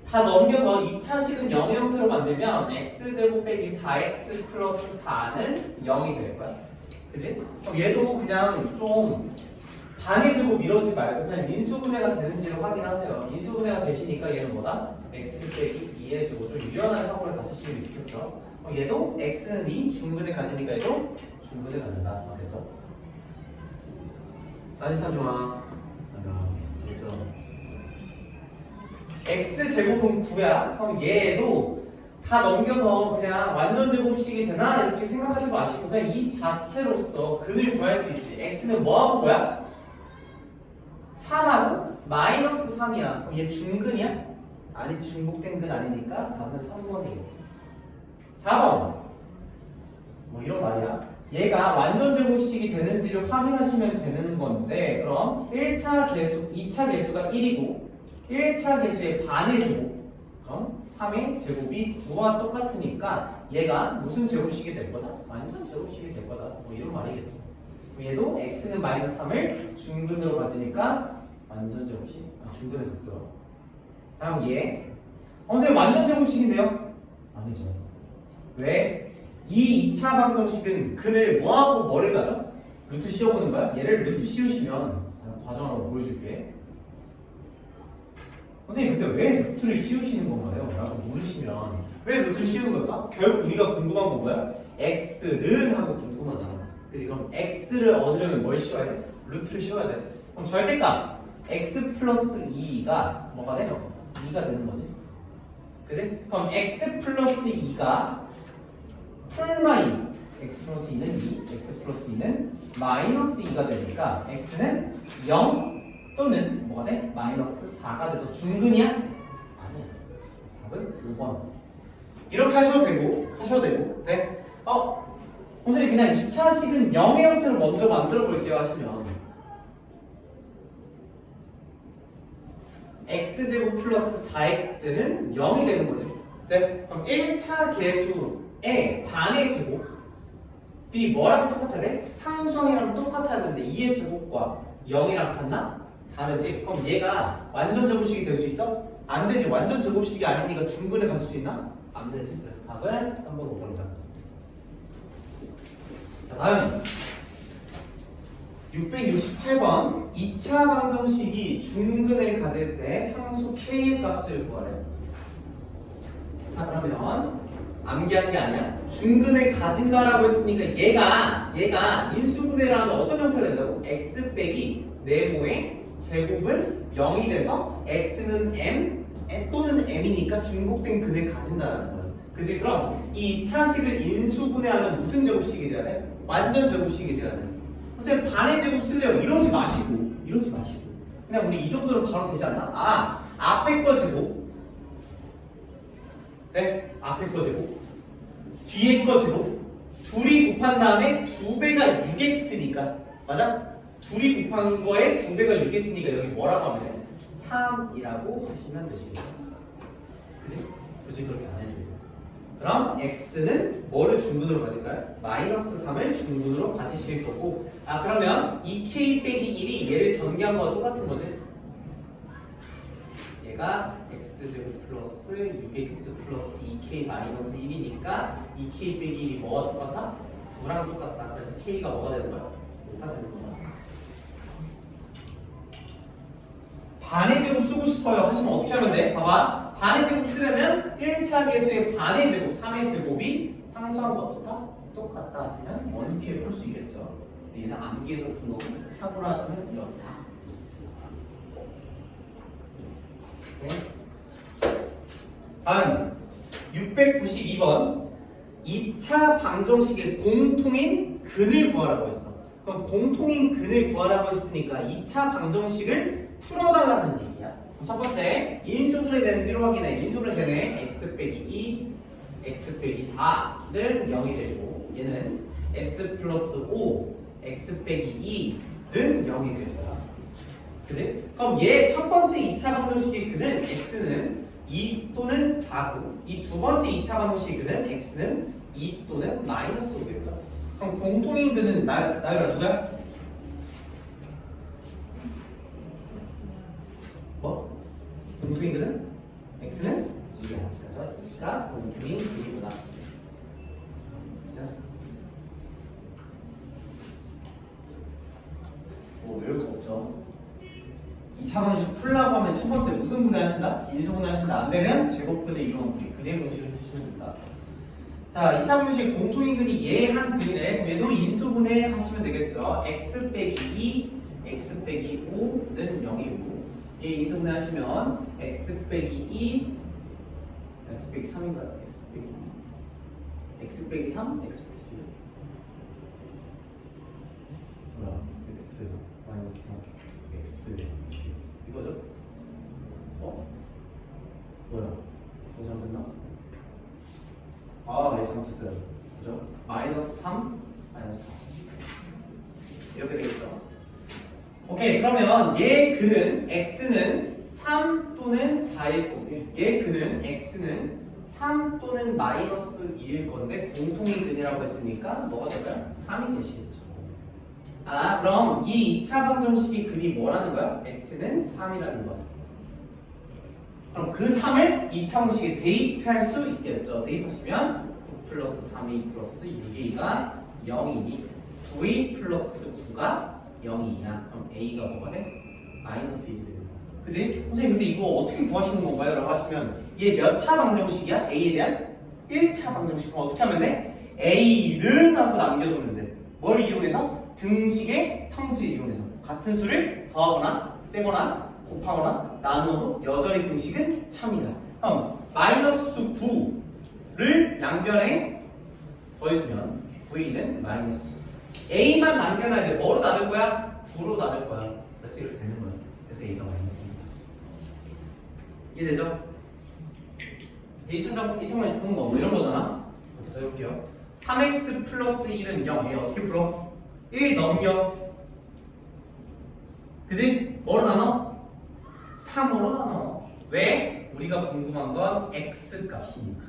다 넘겨서 2차식은 0의 형태로 만들면 x제곱 빼기 4x 플러스 4는 0이 될 거야. 그치? 그럼 얘도 그냥 좀 반의 제곱 이러지 말고 그냥 인수분해가 되는지를 확인하세요. 인수분해가 되시니까 얘는 뭐다? x 빼기 2의 제곱. 좀 유연한 사고를 가지시면 좋겠죠. 그럼 얘도 x는 2 중근을 가지니까 얘도 중근을 갖는다. 알겠죠? 딴짓하지 마. 알겠죠? x제곱은 9야. 그럼 얘도 다 넘겨서 그냥 완전 제곱식이 되나? 이렇게 생각하지 마시고 그냥 이 자체로서 근을 구할 수 있지. x는 뭐하고 뭐야? 3하고 마이너스 3이야. 그럼 얘 중근이야? 아니지. 중복된 근 아니니까 답은 3번이겠지. 4번 뭐 이런 말이야. 얘가 완전 제곱식이 되는지를 확인하시면 되는 건데 그럼 1차 개수, 2차 개수가 1이고 1차 개수의 반의 제곱 그럼 3의 제곱이 9와 똑같으니까 얘가 무슨 제곱식이 될 거다? 완전 제곱식이 될 거다. 뭐 이런 말이겠죠. 얘도 x는 마이너스 3을 중근으로 가지니까 완전 제곱식 중근에 됐고요. 다음 얘 선생님 완전 제곱식인데요? 아니죠. 왜? 이 2차 방정식은 근을 뭐하고 뭐를 가져? 루트 씌워보는 거야? 얘를 루트 씌우시면 과정 한번 보여줄게. 선생님 근데 왜 루트를 씌우시는 건가요? 라고 물으시면 왜 루트를 씌우는 걸까? 결국 우리가 궁금한 건 뭐야? x는 하고 궁금하잖아. 그치? 그럼 x를 얻으려면 뭘 씌워야 돼? 루트를 씌워야 돼. 그럼 절대값 x 플러스 2가 뭐가 돼? 2가 되는 거지. 그치? 그럼 x 플러스 2가 풀마이 x 플러스 2는 2, x 플러스 2는 마이너스 2가 되니까 x는 0 또는 뭐가 돼? 마이너스 4가 돼서 중근이야? 아니야. 답은 5번. 이렇게 하셔도 되고, 네? 선생님 그냥 2차식은 0의 형태로 먼저 만들어 볼게요 하시면 x제곱 플러스 4x는 0이 되는 거지. 네? 그럼 1차 계수의 반의 제곱이 뭐랑 똑같아래? 상수항이랑 똑같아야 되는데 2의 제곱과 0이랑 같나? 다르지? 그럼 얘가 완전 제곱식이 될 수 있어? 안 되지. 완전 제곱식이 아니니까 중근을 가질 수 있나? 안 되지. 그래서 답을 3번 5번이다. 자, 다음 668번 2차 방정식이 중근을 가질 때 상수 k의 값을 구하래. 자 그러면 암기하는 게 아니야. 중근을 가진다라고 했으니까 얘가 인수분해를 하면 어떤 형태가 된다고? x 빼기 네모의 제곱은 0이 돼서 x는 m 또는 m이니까 중복된 근을 가진다라는 거야. 그치? 그럼 이 2차식을 인수분해하면 무슨 제곱식이 돼야 돼? 완전 제곱식이 돼야 돼. 선생님 반의 제곱 쓸래요? 이러지 마시고 그냥 우리 이 정도는 바로 되지 않나? 앞에 거 제곱 네? 앞에 거 제곱 뒤에 거 제곱 둘이 곱한 다음에 2배가 6x니까 맞아? 둘이 곱한 거에 2배가 6x니까 여기 뭐라고 하면 돼? 3이라고 하시면 되십니다. 그치? 굳이 그렇게 안 해도 돼요. 그럼 x는 뭐를 중근으로 가질까요? 마이너스 3을 중근으로 가지실 거고 그러면 2k 빼기 1이 얘를 전개한 거와 똑같은 거지? 얘가 x제곱 플러스 6x 플러스 2k 마이너스 1이니까 2k 빼기 1이 뭐와 똑같아? 9랑 똑같다. 그래서 k가 뭐가 되는 거야? 5가 되는 거야. 반의 제곱 쓰고 싶어요 하시면 어떻게 하면 돼? 봐봐. 반의 제곱 쓰려면 1차 계수의 반의 제곱, 3의 제곱이 상수한 거 어떻다? 똑같다 하시면 원큐에 풀 수 있겠죠. 얘는 암기에서 푼 거고 사고로 하시면 이렇다. 네. 다음 692번 2차 방정식의 공통인 근을 구하라고 했어. 그럼 공통인 근을 구하라고 했으니까 2차 방정식을 풀어달라는 얘기야. 첫 번째 인수분해 되는지로 확인해. 인수분해 되네. x 빼기 2 x 빼기 4는 0이 되고 얘는 x 플러스 5 x 빼기 2는 0이 되는 거야. 그치? 그럼 얘 첫 번째 2차 방정식의 근은 x는 2 또는 4고 이 두 번째 2차 방정식의 근은 x는 2 또는 마이너스 5겠죠. 그럼 공통인 근은 나이가 누구야? 뭐? 공통인 근은 x는 2야. 그래서 2가 공통인 근이구나. 됐어? 별거 없죠. 2차 방식 풀라고 하면 첫 번째 무슨 분해 하신다? 인수분해 하신다. 안 되면 제곱분해 이용한 분해 근의 공식을 쓰시면 된다. 자, 2차 방식 공통인 근이 얘 한 근이네. 얘도 인수분해 하시면 되겠죠. x 빼기 2, x 빼기 5는 0이고 얘 인수분해 하시면 x 빼기 2, x 빼기 3인가요? x 빼기 3, x 플러스 1 뭐야? x 마이너스 3 x 이거죠? 뭐야? 이거 잘못됐나? 네, 잘못했어요. 그죠? 마이너스 3, 마이너스 4 이렇게 되겠죠? 오케이, 그러면 얘 근은 x는 3 또는 4일 거고 얘 근은 x는 3 또는 마이너스 2일 건데 공통인 근이라고 했으니까 뭐가 될까요? 3이 되시겠죠. 그럼 이 2차 방정식의 근이 뭐라는 거야? x는 3이라는 거야. 그럼 그 3을 2차원식에 대입할 수 있겠죠. 대입하시면 9 플러스 3a 플러스 6a가 0이니 9a 플러스 9가 0이냐? 그럼 a가 뭐가 돼? 마이너스 1이 되는 거야. 그지? 선생님 근데 이거 어떻게 구하시는 건가요? 라고 하시면 얘 몇 차 방정식이야? a에 대한 1차 방정식. 그럼 어떻게 하면 돼? a는 하고 남겨놓으면 돼. 뭘 이용해서? 등식의 성질 이용해서 같은 수를 더하거나 빼거나 곱하거나 나누어도 여전히 등식은 참이다. 마이너스 9를 양변에 더해주면 9a는 마이너스 a만 남겨놔야 돼. 뭐로 나눌 거야? 9로 나눌 거야. 그래서 이렇게 되는 거야. 그래서 a가 마이너스입니다. 이해되죠? 2차원식 푸는 거 뭐 이런 거잖아. 더 해볼게요. 3x 플러스 1은 0. 얘 어떻게 풀어? 1 넘겨. 그지? 뭐로 나눠? 3으로 나눠. 왜? 우리가 궁금한 건 x 값이니까.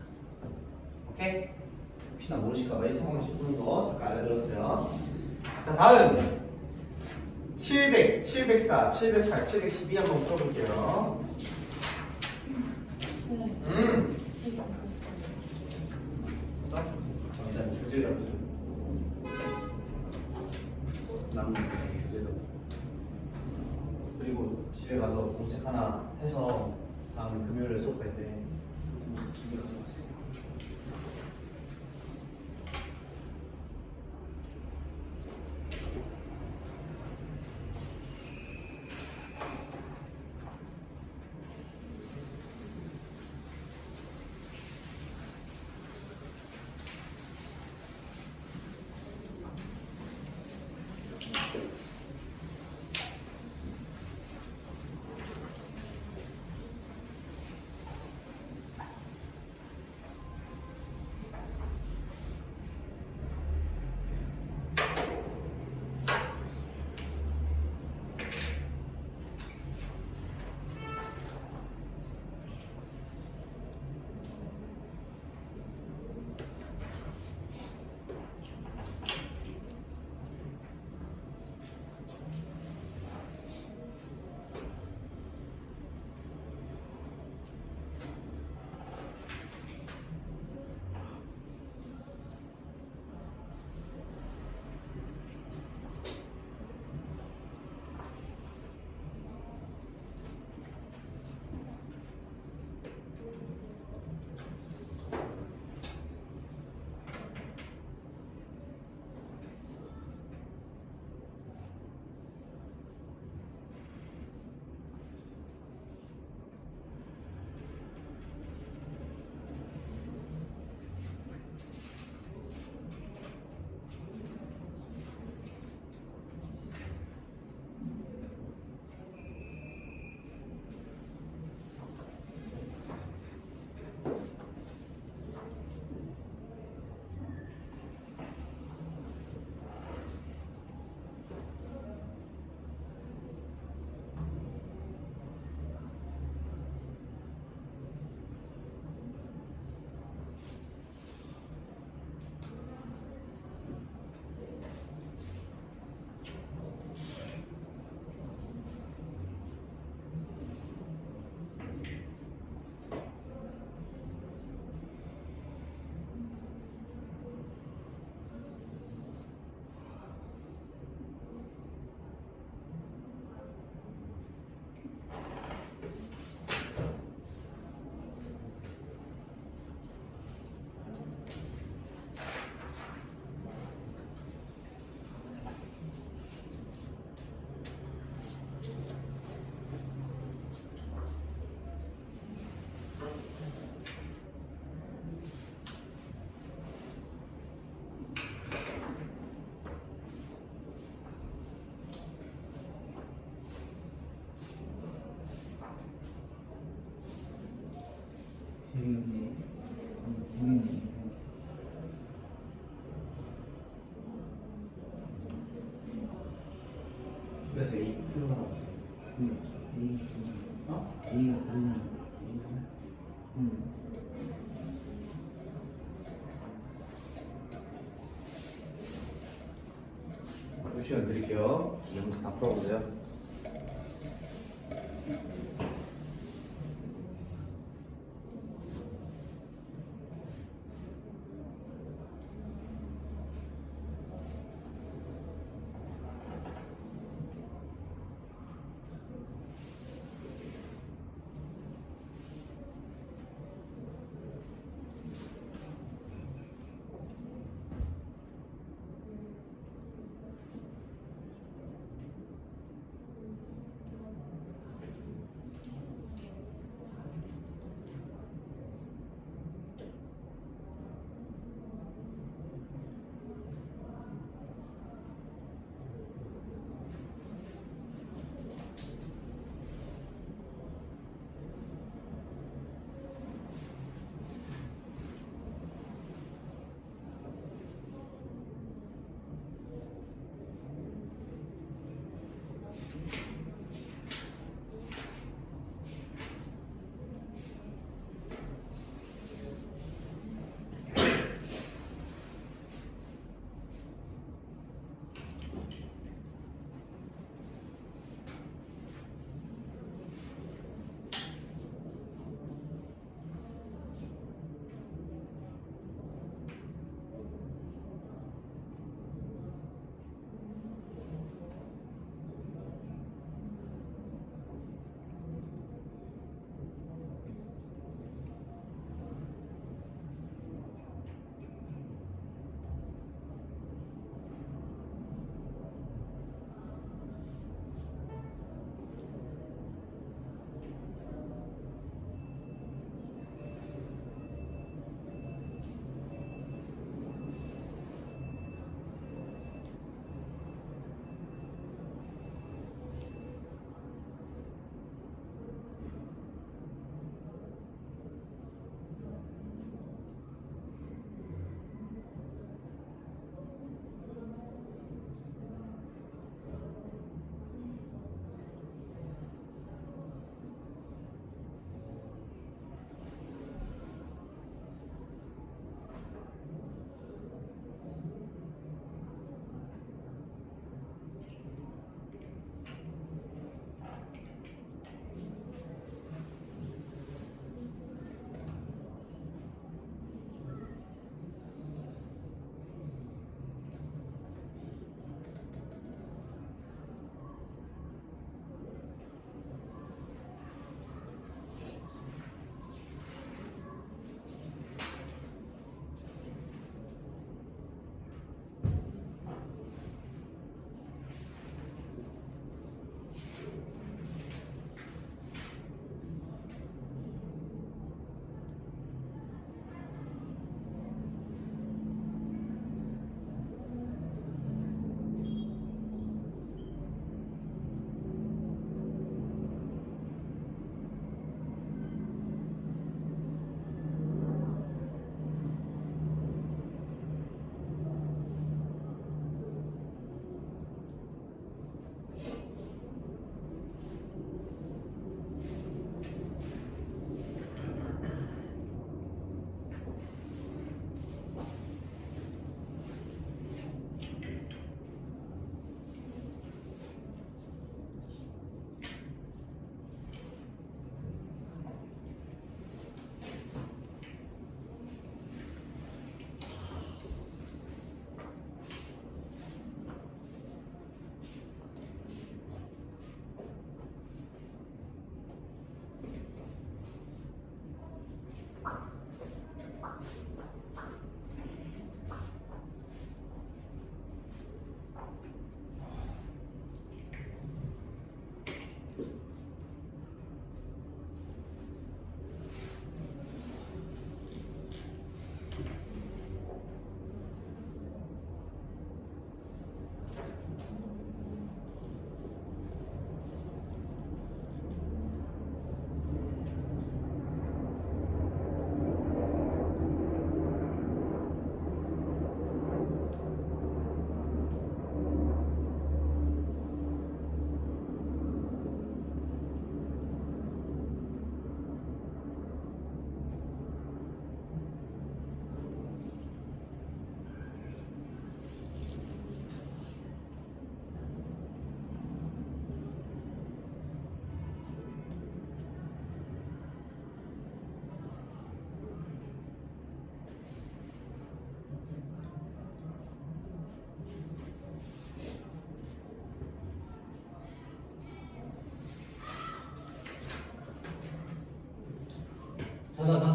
오케이? 혹시나 모르실까봐 이 상황식 푸는 거 잠깐 알려드렸어요. 자, 다음 700, 704, 708, 712 한번 풀어볼게요. 썼어? 일단 교재를 해보세요. 남는 교재도. 그리고 집에 가서 공책 하나 해서 다음 금요일에 수업할 때 두 개 가져가세요. 그래서 A 풀만 없어요. 어? A가 다르잖아. 두 시간 드릴게요. 이제부터 다 풀어보세요.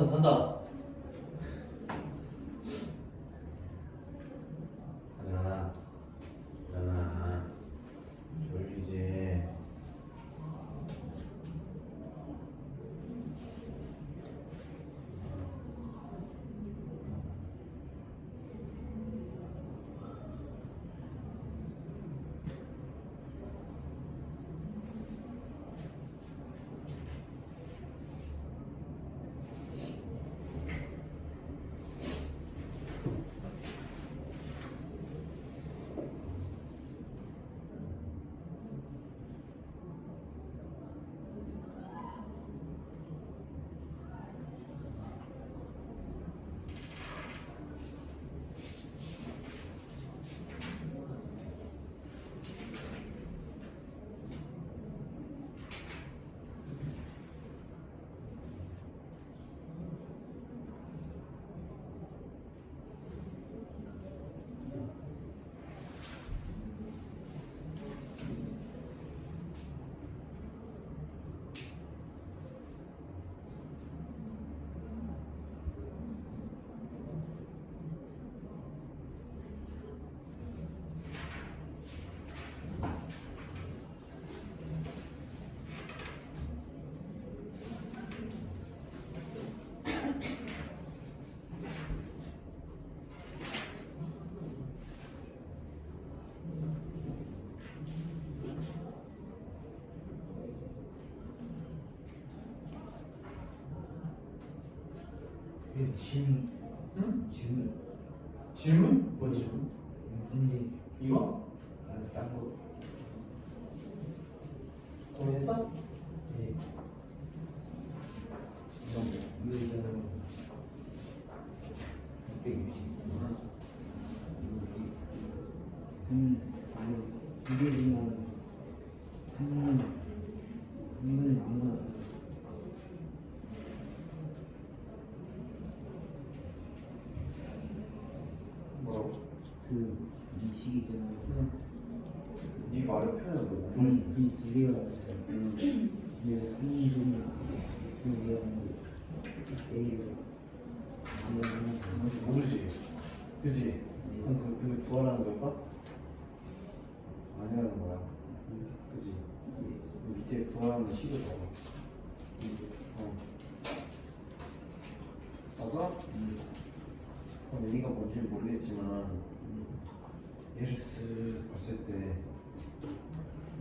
산다. 하잖아. 졸리지. 질문. 응? 질문. 질문? 뭔 질문? 문제. 이거? 딴 거. 고민했어? 네. 이건 뭐? 이거 있잖아요. 660. 아니, 두 개지만 한 번에 아무나. 뭐라고? 이 시기 때문에 네 말을 표현하는 거 두 개가 있어요. 근데 한 분이 있으면 A를 모르지. 그지? 그럼 근데 구하라는 걸까? 아니라는 거야. 그지? 밑에 구하라는 식을 봐봐. 봐서? 그럼 A가 뭔지 모르겠지만 얘를 쓱 봤을 때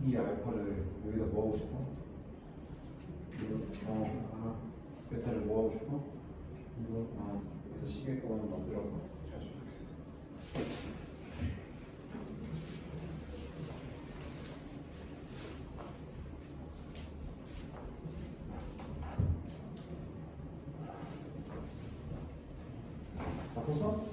이 알파를 여기다 뭐 하고 싶어? 베타를 뭐 하고 싶어? 그래서 시계권을 만들어봐. 잘 좋겠어. 바꿨어?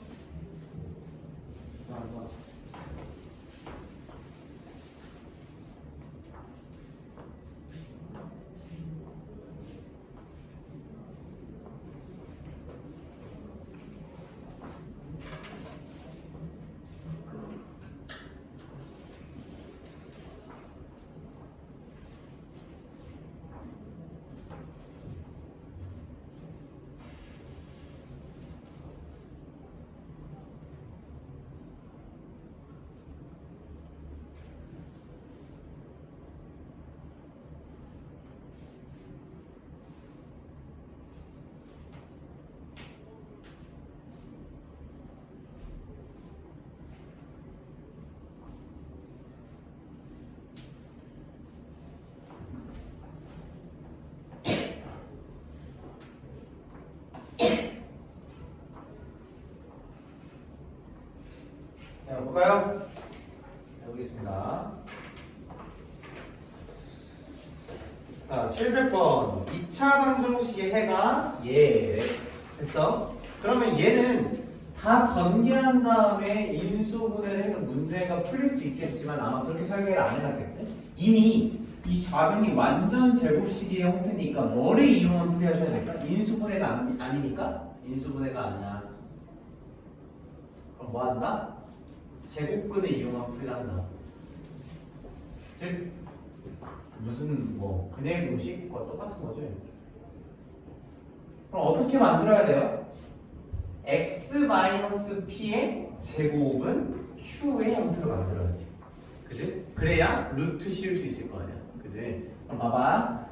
자, 볼까요? 해보겠습니다. 자, 700번. 2차 방정식의 해가 했어? 그러면 얘는 다 전개한 다음에 인수분해를 해도 문제가 풀릴 수 있겠지만 아마 그렇게 설계를 안 해놨겠지? 이미 이 좌변이 완전 제곱식의 형태니까 뭐를 이용한 풀이하셔야 될까? 인수분해가 아니니까? 인수분해가 아니야. 그럼 뭐 한다? 제곱근을 이용한 풀이를 한다. 즉 무슨 뭐 근의 공식과 똑같은 거죠. 그럼 어떻게 만들어야 돼요? x-p의 제곱은 q의 형태로 만들어야 돼. 그지? 그래야 루트 씌울 수 있을 거 아니야. 그지? 그럼 봐봐.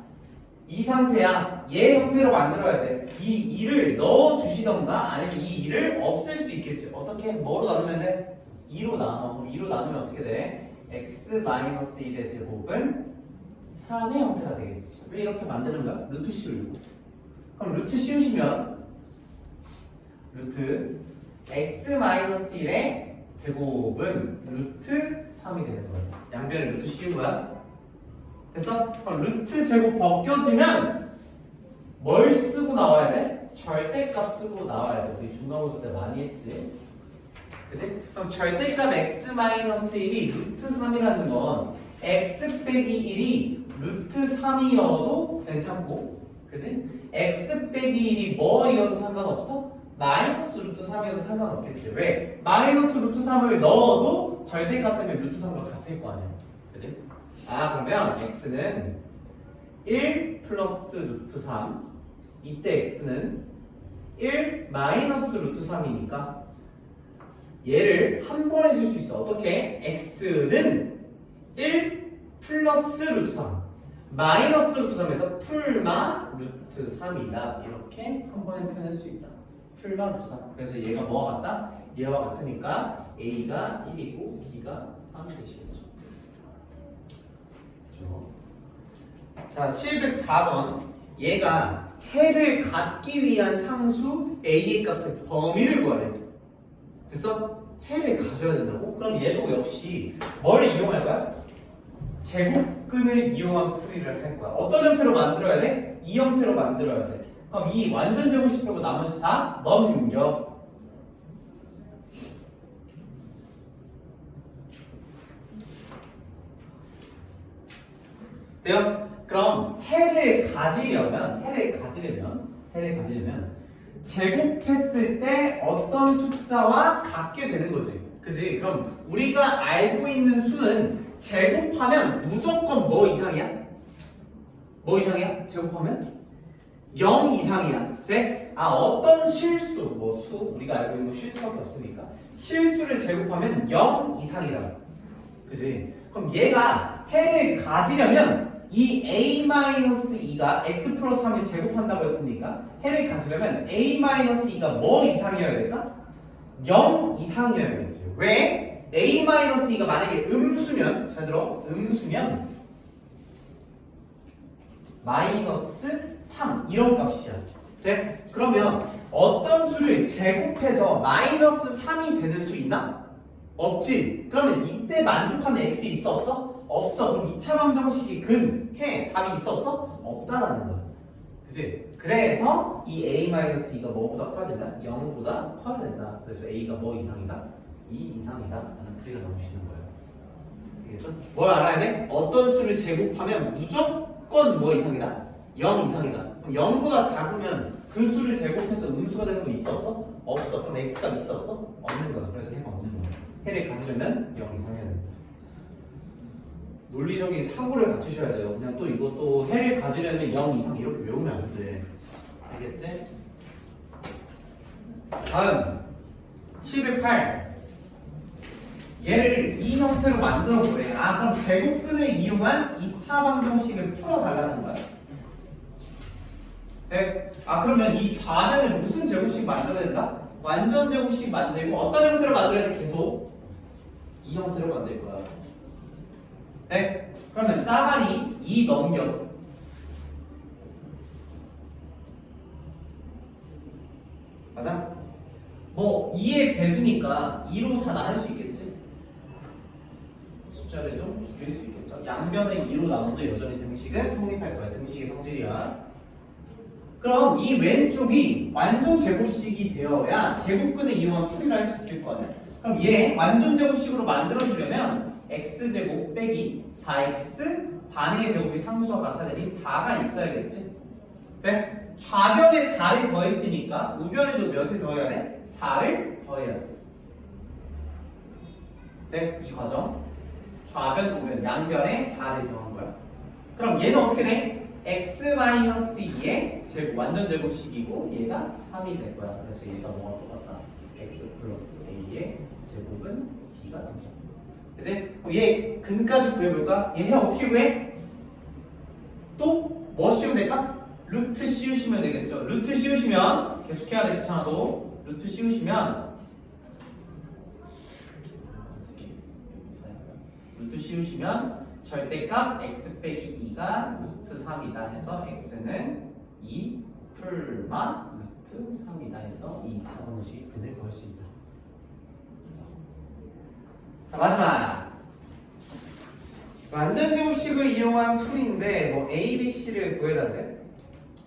이 상태야. 얘 형태로 만들어야 돼. 이 2를 넣어 주시던가 아니면 이 2를 없앨 수 있겠지. 어떻게? 뭐로 나누면 돼? 2로 나눠. 그럼 2로 나누면 어떻게 돼? x-1의 제곱은 3의 형태가 되겠지. 왜 이렇게 만드는 거야? 루트 씌우려고. 그럼 루트 씌우시면 루트 x-1의 제곱은 루트 3이 되는 거야. 양변에 루트 씌운 거야. 됐어? 그럼 루트 제곱 벗겨지면 뭘 쓰고 나와야 돼? 절대값 쓰고 나와야 돼. 우리 중간고사 때 많이 했지. 그치? 그럼 절대값 x-1이 루트 3이라는 건 x 빼기 1이 루트 3이어도 괜찮고, 그치? x 빼기 1이 뭐이어도 상관없어? 마이너스 루트 3이어도 상관없겠지. 왜? 마이너스 루트 3을 넣어도 절대값 때문에 루트 3과 같을 거 아니야. 그치? 아, 그러면 x는 1 플러스 루트 3, 이때 x는 1 마이너스 루트 3이니까 얘를 한 번에 쓸 수 있어. 어떻게? x는 1 플러스 루트 3 마이너스 루트 3에서 풀마 루트 3이다. 이렇게 한 번에 표현할 수 있다. 풀마 루트 3. 그래서 얘가 뭐와 같다? 얘와 같으니까 a가 1이고 b가 3이 되시겠죠. 자, 704번. 얘가 해를 갖기 위한 상수 a의 값의 범위를 구하래. 됐어? 해를 가져야 된다고? 그럼 얘도 역시 뭘 이용할 거야? 제곱근을 이용한 풀이를 할 거야. 어떤 형태로 만들어야 돼? 이 형태로 만들어야 돼. 그럼 이 완전 제곱식 빼고 나머지 다 넘겨. 돼요? 그럼 해를 가지려면 제곱했을 때 어떤 숫자와 같게 되는 거지. 그지? 그럼 우리가 알고 있는 수는 제곱하면 무조건 뭐 이상이야? 뭐 이상이야? 제곱하면 0 이상이야. 돼? 아, 어떤 실수, 뭐 수, 우리가 알고 있는 거 실수밖에 없으니까 실수를 제곱하면 0 이상이라고. 그지? 그럼 얘가 해를 가지려면 이 a-2가 x 플러스 3을 제곱한다고 했으니까 해를 가지려면 a-2가 뭐 이상이어야 될까? 0 이상이어야겠지. 왜? a-2가 만약에 음수면, 잘 들어, 음수면 마이너스 3 이런 값이야. 돼? 그러면 어떤 수를 제곱해서 마이너스 3이 되는 수 있나? 없지. 그러면 이때 만족하는 x 있어 없어? 없어. 그럼 2차 방정식이 해 답이 있어 없어? 없다라는 거야. 그치? 그래서 이 a-2가 뭐보다 커야 된다? 0보다 커야 된다. 그래서 a가 뭐 이상이다? 2 이상이다 라는 풀이가 나오시는 거예요. 알겠어? 뭘 알아야 돼? 어떤 수를 제곱하면 무조건 뭐 이상이다? 0 이상이다. 그럼 0보다 작으면 그 수를 제곱해서 음수가 되는 거 있어 없어? 없어. 그럼 x값 있어 없어? 없는 거야. 그래서 해가 없는 거야. 해를 가지려면 0 이상 해야 된다. 논리적인 사고를 갖추셔야 돼요. 그냥 또 이것도 해를 가지려면 0 이상 이렇게 외우면 안 돼. 알겠지? 다음 708. 얘를 이 형태로 만들어 보래. 아, 그럼 제곱근을 이용한 2차 방정식을 풀어달라는 거야. 네? 아, 그러면 이 좌변을 무슨 제곱식 만들어야 된다? 완전 제곱식 만들고 어떤 형태로 만들어야 돼? 계속 이 형태로 만들 거야. 네? 그러면 짜가리 2 넘겨. 맞아? 뭐 2의 배수니까 2로 다 나눌 수 있겠지? 숫자를 좀 줄일 수 있겠죠? 양변을 2로 나눠도 여전히 등식은 성립할 거야. 등식의 성질이야. 그럼 이 왼쪽이 완전 제곱식이 되어야 제곱근을 이용한 풀이를 할 수 있을 거 아니야? 그럼 얘 완전 제곱식으로 만들어주려면 x제곱 빼기 4x 반응의 제곱이 상수와 같아야 되니 4가 있어야겠지? 네? 좌변에 4를 더했으니까 우변에도 몇을 더해야 돼? 4를 더해야 돼. 네? 이 과정 좌변, 우변, 양변에 4를 더한 거야. 그럼 얘는 어떻게 돼? x-2의 제곱 완전 제곱식이고 얘가 3이 될 거야. 그래서 얘가 뭐가 똑같다. x 플러스 a의 제곱은 b가 된다. 그치? 그럼 얘 근까지 구해볼까? 얘 어떻게 구해? 또 뭐 씌우면 될까? 루트 씌우시면 되겠죠. 루트 씌우시면 계속해야 돼. 귀찮아도 루트 씌우시면 루트 씌우시면 절대값 x 빼기 2가 루트 3이다 해서 x는 2 풀마 루트 3이다 해서 2차 방정식 근을 구할 수 있다. 자, 마지막 완전 제곱식을 이용한 풀인데 뭐 a, b, c를 구해달래.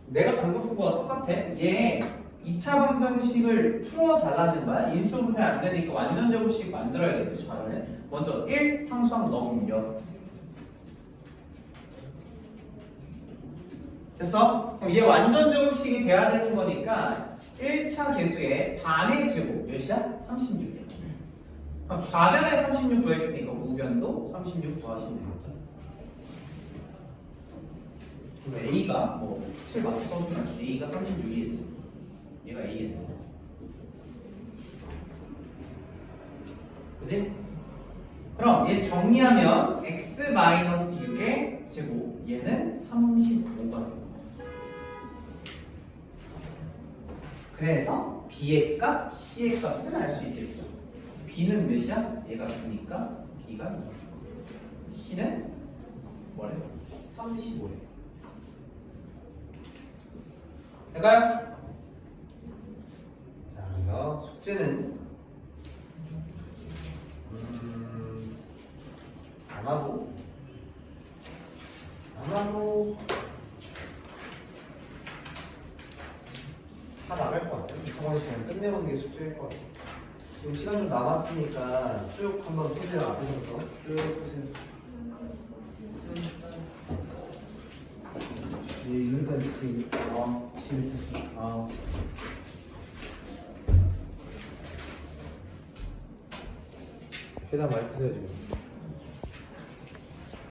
내가 방금 푼 거와 똑같아. 얘 2차 방정식을 풀어달라는 거야. 인수분해 안 되니까 완전 제곱식 만들어야겠지. 잘하네. 먼저 1 상수항 넘겨. 됐어? 그럼 얘 완전 제곱식이 돼야 되는 거니까 1차 개수의 반의 제곱 몇이야? 36이야. 그럼 좌변에 36 더했으니까 우변도 36 더하시면 되겠죠? 그럼 A가 뭐 7 맞춰 써주면 A가 36이겠지. 얘가 A겠네. 그치? 그럼 얘 정리하면 x-6의 제곱 얘는 35가 됩니다. 그래서 B의 값, C의 값을 알 수 있겠죠. B는 몇이야? 얘가 B니까 B가 6. C는 뭐래? 35래. 될까요? 자, 그래서 숙제는 아마도 다 나갈 것 같아요. 이상한 시간 끝내보는 게 숙제일 것 같아요. 지금 시간 좀 남았으니까 쭉 한번 푸세요. 앞에서부터 쭉 푸세요. 네, 여기까지 그 집에 사실 최대한 많이 푸세요 지금.